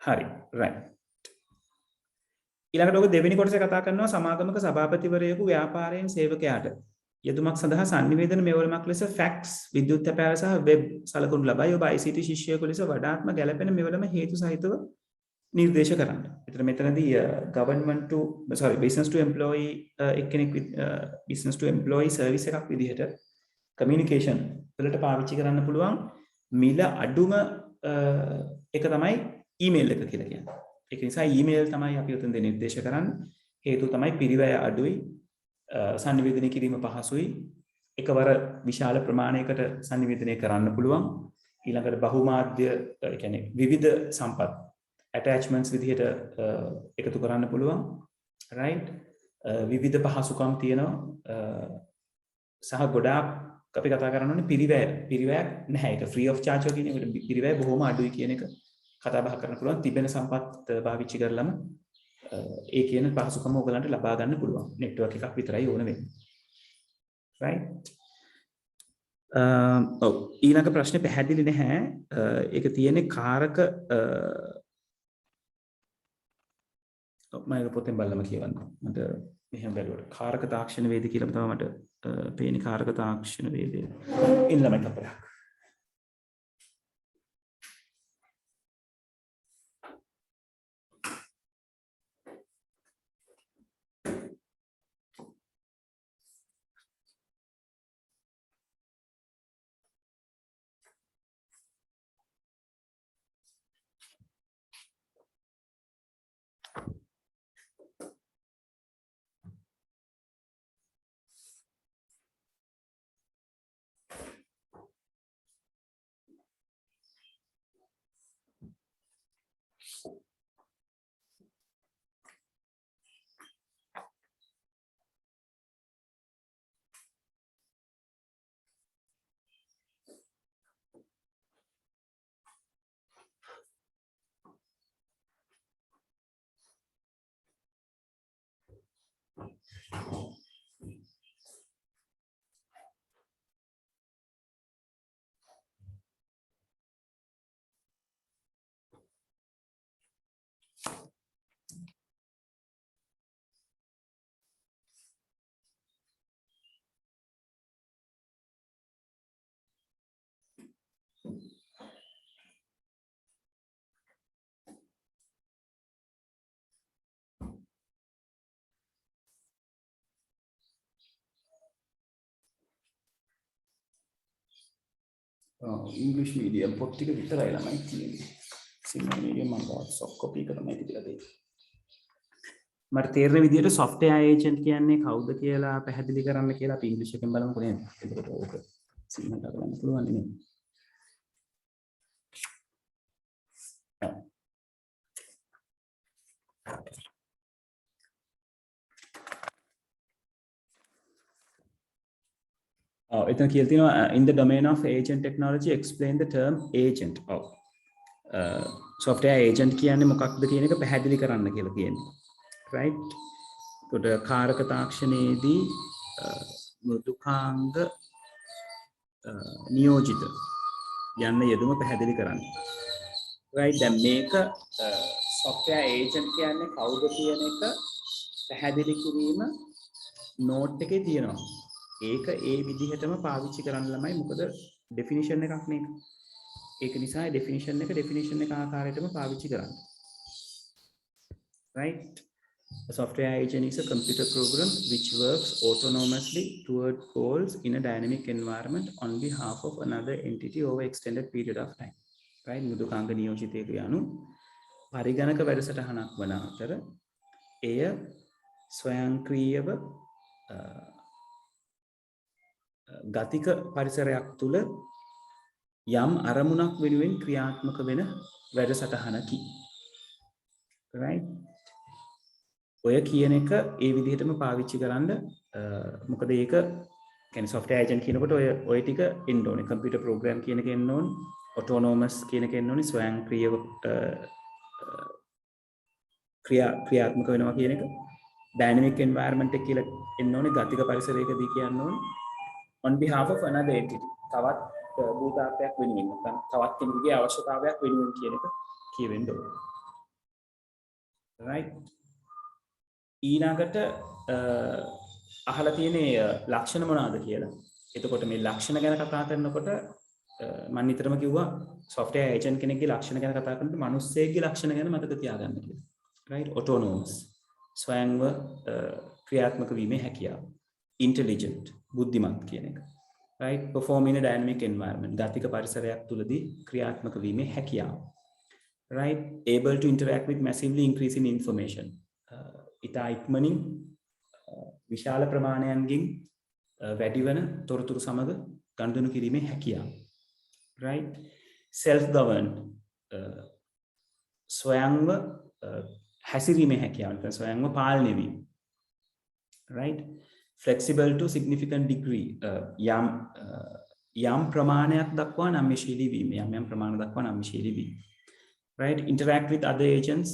හරි. රයිට්. ඊළඟට ඔබ දෙවෙනි කොටසේ කතා කරනවා සමාගමක සභාපතිවරයෙකු ව්‍යාපාරයෙන් සේවකයාට යෙදුමක් සඳහා sannivedana මෙවලමක් ලෙස ෆැක්ස් විද්‍යුත් තැපෑල සහ වෙබ් සලකුණු ලබයි. ඔබ ICT ශිෂ්‍යයෙකු ලෙස වඩාත්ම ගැළපෙන මෙවලම හේතු සහිතව නිර්දේශ කරන්න. එතන මෙතනදී government to sorry business to employee එක්කෙනෙක් business to employee service එකක් විදිහට communication වලට පාවිච්චි කරන්න පුළුවන් මිල අඩුම එක තමයි ඊමේල් එක කියලා කියන්නේ. ඒක නිසා ඊමේල් තමයි අපි උතෙන්ද නිර්දේශ කරන්නේ. හේතුව තමයි පිරිවැය අඩුයි, sannivedana කිරීම පහසුයි, එකවර විශාල ප්‍රමාණයකට sannivedana කරන්න පුළුවන්. ඊළඟට බහුමාධ්‍ය ඒ කියන්නේ විවිධ සම්පත් attachments විදිහට එකතු කරන්න පුළුවන්. right? විවිධ පහසුකම් තියෙනවා සහ ගොඩාක් අපි කතා කරන්නේ පිරිවැය නැහැ. ඒක free of charge කියන එකට පිරිවැය බොහොම අඩුයි කියන එක කතා බහ කරන්න පුළුවන්. තිබෙන සම්පත් පාවිච්චි කරලම ඒ කියන පහසුකම ඔයගලන්ට ලබා ගන්න පුළුවන්. නෙට්වර්ක් එකක් විතරයි ඕන වෙන්නේ. right? ඔව් ඊළඟ ප්‍රශ්නේ පැහැදිලි නැහැ. ඒක තියෙන්නේ කාරක මම ඒක පොතෙන් බලලම කියවන්න. මට මෙහෙම බැලුවට කාරක තාක්ෂණ වේද කියලා තමයි මට පේන්නේ. කාරක තාක්ෂණ වේදේ. ඉන්න ළමයි කපලා. English medium පොත් ටික විතරයි ළමයි තියෙන්නේ. සිංහල medium මම soft copy එක තමයි තිබිලා තියෙන්නේ. මට තේරෙන විදිහට software agent කියන්නේ කවුද කියලා පැහැදිලි කරන්න කියලා අපි ඉංග්‍රීසි එකෙන් බලමුකෝ නේද? එතකොට ඕක සිංහලට කරන්න පුළුවන් නේ. එතන කියලා තියෙනවා in the domain of agent technology explain the term agent. software agent කියන්නේ මොකක්ද කියන එක පැහැදිලි කරන්න කියලා කියන්නේ. right? එතකොට කාරක තාක්ෂණයේදී මෘදුකාංග නියෝජිත යන්න යෙදුම පැහැදිලි කරන්න. right? දැන් මේක software agent කියන්නේ කවුද කියන එක පැහැදිලි කිරීම note එකේ තියෙනවා. ඒක ඒ විදිහටම පාවිච්චි කරන්න ළමයි. මොකද definition එකක් නේ. ඒක නිසා definition එක ආකාරයටම පාවිච්චි කරන්න. right? A software agent is a computer program which works autonomously toward goals in a dynamic environment on behalf of another entity over extended period of time. right? මෘදුකාංග නියෝජිතයෙකු යනු පරිගණක වැඩසටහනක් වන අතර එය ස්වයංක්‍රීයව ගතික පරිසරයක් තුළ යම් අරමුණක් වෙනුවෙන් ක්‍රියාත්මක වෙන වැඩසටහනකි. right? ඔය කියන එක ඒ විදිහටම පාවිච්චි කරන්න මොකද ඒක කියන්නේ software agent කියනකොට ඔය ටික එන්න ඕනේ. computer program කියන එක එන්න ඕනේ. autonomous කියන එක එන්න ඕනේ. ස්වයංක්‍රීයව ක්‍රියාත්මක වෙනවා කියන එක. dynamic environment එක කියලා එන්න ඕනේ. ගතික පරිසරයකදී කියන්න ඕනේ. on behalf of another entity. තවත් භූතාත්මයක් වෙනුවෙන් නැත්නම් තවත් කෙනෙකුගේ අවශ්‍යතාවයක් වෙනුවෙන් කියන එක කියවෙන්න ඕනේ. right? ඊළඟට අහලා තියෙන ලක්ෂණ මොනවාද කියලා. එතකොට මේ ලක්ෂණ ගැන කතා කරනකොට මම නිතරම කිව්වා software agent කෙනෙක්ගේ ලක්ෂණ ගැන කතා කරනකොට මිනිස්සෙක්ගේ ලක්ෂණ ගැන මතක තියාගන්න කියලා. right? autonomous ස්වයංව ක්‍රියාත්මක වීමේ හැකියාව. intelligent බුද්ධිමත් කියන එක. right? perform in a dynamic environment ගතික පරිසරයක් තුලදී ක්‍රියාත්මක වීමේ හැකියාව. right? able to interact with massively increasing information ඉතා ඉක්මනින් විශාල ප්‍රමාණයන්ගෙන් වැඩිවන තොරතුරු සමග ගනුදෙනු කිරීමේ හැකියාව. right? self governed ස්වයංව හැසිරීමේ හැකියාව. නැත්නම් ස්වයංව පාලනය වීම. right? flexible to significant degree යම් ප්‍රමාණයක් දක්වා නම්‍යශීලී වීම. යම් ප්‍රමාණ දක්වා නම්‍යශීලී වීම. right? interact with other agents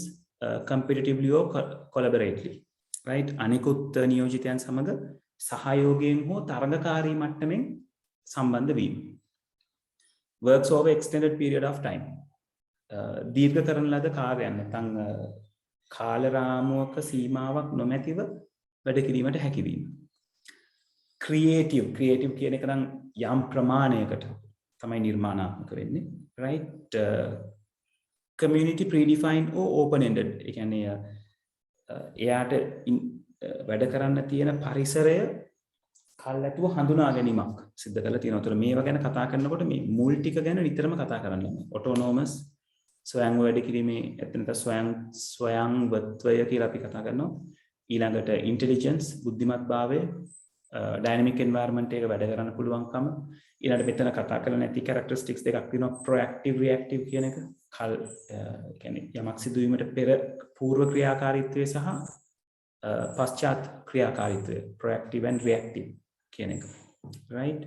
competitively or collaboratively. right? අනිකුත් නියෝජිතයන් සමග සහයෝගයෙන් හෝ තරඟකාරී මට්ටමින් සම්බන්ධ වීම. works over extended period of time. දීර්ඝ කරන ලද කාර්යයන් නැත්නම් කාල රාමුවක සීමාවක් නොමැතිව වැඩ කිරීමට හැකි වීම. creative කියන එක නම් යම් ප්‍රමාණයකට තමයි නිර්මාණාත්මක වෙන්නේ. right? community predefined or open ended. ඒ කියන්නේ එයාට වැඩ කරන්න තියෙන පරිසරය කල්ැතුව හඳුනා ගැනීමක් සිද්ධ කරලා තියෙනවා. ඒතර මේවා ගැන කතා කරනකොට මේ මුල් ටික ගැන නිතරම කතා කරන්න ඕනේ. autonomous ස්වයංව වැඩ කිරීමේ එතනට ස්වයංවත්වය කියලා අපි කතා කරනවා. ඊළඟට intelligence බුද්ධිමත්භාවය, dynamic environment එක වැඩ කරන්න පුළුවන්කම. ඊළඟට මෙතන කතා කරලා නැති characteristics දෙකක් තියෙනවා. proactive reactive කියන එක. කියන්නේ යමක් සිදු වීමට පෙර పూర్ව ක්‍රියාකාරීත්වය සහ පශ්චාත් ක්‍රියාකාරීත්වය. proactive and reactive කියන එක. right?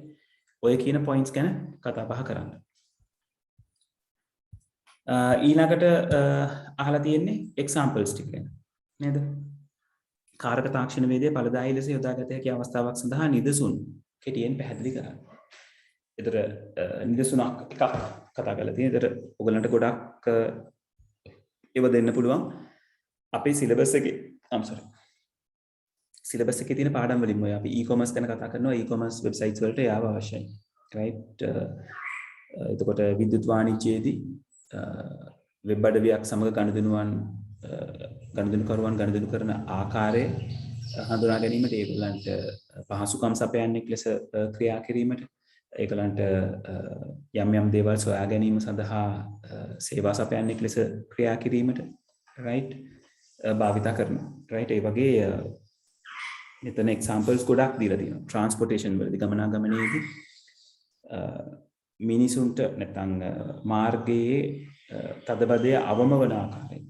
ඔය කියන points ගැන කතා බහ කරන්න. ඊළඟට අහලා තියෙන්නේ examples ටික ගැන. නේද? කාරක තාක්ෂණ වේදයේ ඵලදායී ලෙස යොදාගත හැකි අවස්ථාවක් සඳහා නිදසුන් කෙටියෙන් පැහැදිලි කරන්න. ඒතර නිදසුනක් එකක් කතා කරලා තියෙනවා. ඒතර ඔයගලන්ට ගොඩක් ඒව දෙන්න පුළුවන්. අපේ සිලබස් එකේ සිලබස් එකේ තියෙන පාඩම් වලින්ම අපි e-commerce ගැන කතා කරනවා. e-commerce websites වලට යාව අවශ්‍යයි. right? එතකොට විද්‍යුත් වාණිජ්‍යයේදී වෙබ් අඩවියක් සමග ගනුදෙනුකරුවන් ගනුදෙනු කරන ආකාරය හඳුනා ගැනීමට ඒගොල්ලන්ට පහසුකම් සපයන්නෙක් ලෙස ක්‍රියා කිරීමට ඒගොල්ලන්ට යම් දේවල් සොයා ගැනීම සඳහා සේවා සපයන්නෙක් ලෙස ක්‍රියා කිරීමට right භාවිතා කරනවා. right? ඒ වගේ මෙතන examples ගොඩක් දීලා තියෙනවා. transportation වලදී ගමනාගමනයේදී මිනිසුන්ට නැත්නම් මාර්ගයේ තදබදය අවම වන ආකාරයෙන්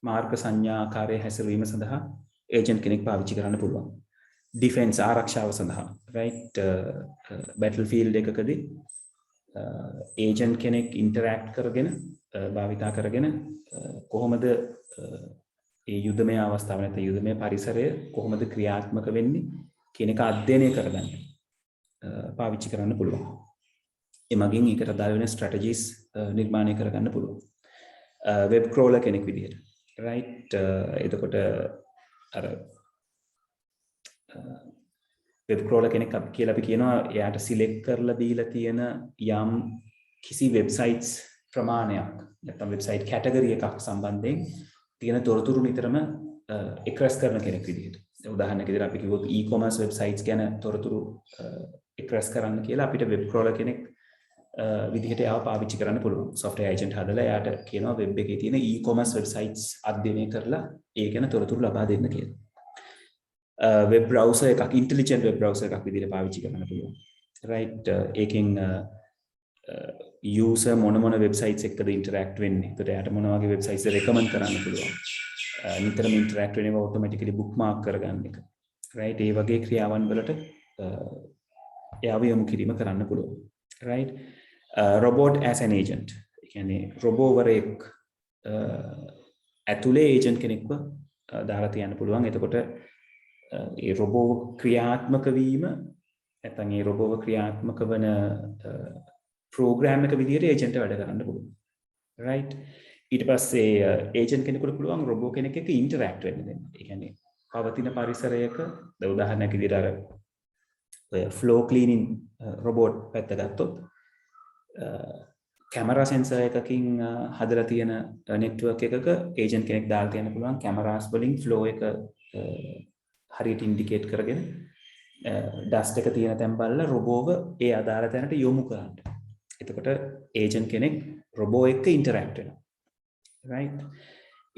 මාර්ග සංඥා ආකාරයේ හැසිරීම සඳහා ඒජන්ට් කෙනෙක් පාවිච්චි කරන්න පුළුවන්. ඩිෆෙන්ස් ආරක්ෂාව සඳහා right? බැටල්ෆීල්ඩ් එකකදී ඒජන්ට් කෙනෙක් ඉන්ටරැක්ට් කරගෙන භාවිතා කරගෙන කොහොමද ඒ යුද්ධමය අවස්ථාව නැත්නම් යුද්ධමය පරිසරය කොහොමද ක්‍රියාත්මක වෙන්නේ කියන එක අධ්‍යයනය කරගන්න පාවිච්චි කරන්න පුළුවන්. එමගින් ඒකට අදාළ වෙන ස්ට්‍රැටජිස් නිර්මාණය කරගන්න පුළුවන්. වෙබ් ක්‍රෝලර් කෙනෙක් විදිහට. right? එතකොට අර වෙබ් ක්‍රෝලර් කෙනෙක් කියලා අපි කියනවා එයාට සිලෙක්ට් කරලා දීලා තියෙන යම් කිසි වෙබ්සයිට්ස් ප්‍රමාණයක් නැත්නම් වෙබ්සයිට් කැටගරි එකක් සම්බන්ධයෙන් තියෙන තොරතුරු නිතරම එක්ස්ප්‍රෙස් කරන කෙනෙක් විදිහට. උදාහරණයක් විදිහට අපි කිව්වොත් e-commerce websites ගැන තොරතුරු එක්ස්ප්‍රෙස් කරන්න කියලා අපිට වෙබ් ක්‍රෝලර් කෙනෙක් විදිහට යාව පාවිච්චි කරන්න පුළුවන්. software agent හදලා එයාට කියනවා වෙබ් එකේ තියෙන e-commerce websites අධ්‍යයනය කරලා ඒ ගැන තොරතුරු ලබා දෙන්න කියලා. වෙබ් බ්‍රවුසර් එකක් ඉන්ටෙලිජන්ට් වෙබ් බ්‍රවුසර් එකක් විදිහට පාවිච්චි කරන්න පුළුවන්. right ඒකෙන් user මොන වෙබ්සයිට්ස් එක්කද ඉන්ටරැක්ට් වෙන්නේ. ඒකට යාට මොන වගේ වෙබ්සයිට්ස් රෙකමන්ඩ් කරන්න පුළුවන්. නිතරම ඉන්ටරැක්ට් වෙනව ඔටෝමැටිකලි බුක්මාර්ක් කරගන්න එක. right ඒ වගේ ක්‍රියාවන් වලට එයාව යොමු කිරීම කරන්න පුළුවන්. right robot as an agent. ඒ කියන්නේ රොබෝවරයෙක් ඇතුලේ ඒජන්ට් කෙනෙක්ව දාලා තියන්න පුළුවන්. එතකොට ඒ රොබෝ ක්‍රියාත්මක වීම නැත්නම් ඒ රොබෝව ක්‍රියාත්මක වන ප්‍රෝග්‍රෑම් එක විදිහට ඒජන්ට් වැඩ කරන්න පුළුවන්. right ඊට පස්සේ ඒජන්ට් කෙනෙකුට පුළුවන් රොබෝ කෙනෙක් එක්ක ඉන්ටරැක්ට් වෙන්න දෙන්න. ඒ කියන්නේ පවතින පරිසරයක උදාහරණයක් විදිහට අර ඔය ෆ්ලෝ ක්ලීනින් රොබෝට් පැත්ත ගත්තොත් කැමරා සෙන්සර් එකකින් හදලා තියෙන නෙට්වර්ක් එකක ඒජන්ට් කෙනෙක් දාලා තියන්න පුළුවන් කැමරාස් වලින් ෆ්ලෝ එක හරියට ඉන්ඩිකේට් කරගෙන ඩස්ට් එක තියෙන තැන් බලලා රොබෝව ඒ අදාළ තැනට යොමු කරන්න. එතකොට ඒජන්ට් කෙනෙක් රොබෝ එක්ක ඉන්ටරැක්ට් වෙනවා. right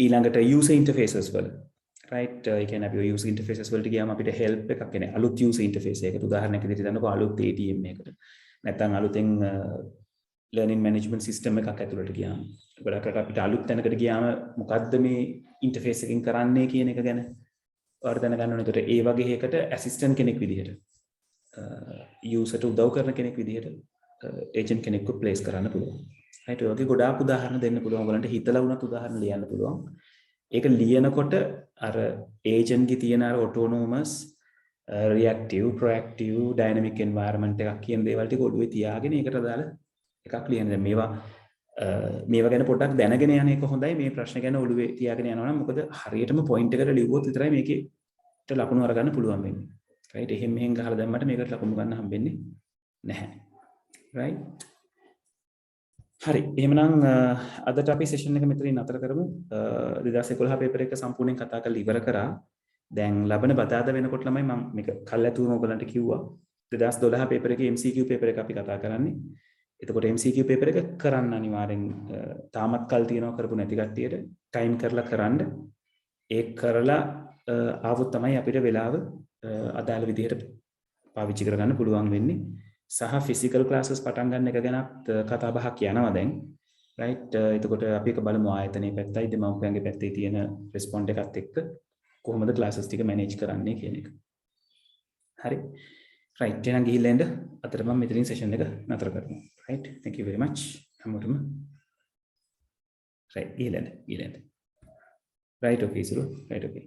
ඊළඟට user interfaces වල right ඒ කියන්නේ අපි user interfaces වලට ගියාම අපිට help එකක් එන්නේ අලුත් user interface එකකට උදාහරණයක් විදිහට ගන්නකො අලුත් ATM එකකට නැත්නම් අලුතෙන් learning management system එකක් ඇතුළට ගියාම ගොඩක් අපිට අලුත් තැනකට ගියාම මොකද්ද මේ interface එකකින් කරන්නේ කියන එක ගැන ඔයාලා දැනගන්න ඕනේ. ඒකට ඒ වගේ එකකට assistant කෙනෙක් විදිහට user ට උදව් කරන කෙනෙක් විදිහට agent කෙනෙක්ව place කරන්න පුළුවන්. right ඔය වගේ ගොඩාක් උදාහරණ දෙන්න පුළුවන්. ඔයගලන්ට හිතලා වුණත් උදාහරණ ලියන්න පුළුවන්. ඒක ලියනකොට අර agent ගේ තියෙන අර autonomous reactive proactive dynamic environment එකක් කියන දේවල් ටික ඔළුවේ තියාගෙන ඒකට අදාළ එකක් ලියන්න. දැන් මේවා ගැන පොඩ්ඩක් දැනගෙන යන එක හොඳයි. මේ ප්‍රශ්න ගැන ඔළුවේ තියාගෙන යනවා නම් මොකද හරියටම පොයින්ට් එකට ලියුවොත් විතරයි මේකේට ලකුණු අරගන්න පුළුවන් වෙන්නේ. right එහෙම මෙහෙන් ගහලා දැම්මට මේකට ලකුණු ගන්න හම්බෙන්නේ නැහැ. right හරි එහෙමනම් අදට අපි සෙෂන් එක මෙතනින් නතර කරමු. 2011 පේපර් එක සම්පූර්ණයෙන් කතා කරලා ඉවර කරා. දැන් ලබන බදාදා වෙනකොට ළමයි මම මේක කල්ැතුම ඔයගලන්ට කිව්වා. 2012 පේපර් එකේ MCQ පේපර් එක අපි කතා කරන්නේ. එතකොට MCQ පේපර් එක කරන්න අනිවාර්යෙන් තාමත් කල් තියනවා කරපු නැති කට්ටියට ටයිම් කරලා කරන්න. ඒක කරලා ආවොත් තමයි අපිට වෙලාව අදාළ විදිහට පාවිච්චි කරගන්න පුළුවන් වෙන්නේ. සහ ෆිසිකල් ක්ලාසස් පටන් ගන්න එක ගැනත් කතා බහක් යනවා දැන්. right එතකොට අපි එක බලමු ආයතනයේ පැත්තයි දෙමව්පියන්ගේ පැත්තේ තියෙන රෙස්පොන්ඩ් එකත් එක්ක කොහොමද ක්ලාසස් ටික මැනේජ් කරන්නේ කියන එක. හරි right එහෙනම් ගිහිල්ලා එන්න. අතට මම මෙතනින් සෙෂන් එක නතර කරනවා. right thank you very much හැමෝටම. right ගිහිල්ලා එන්න. right okay ඉසුරු right okay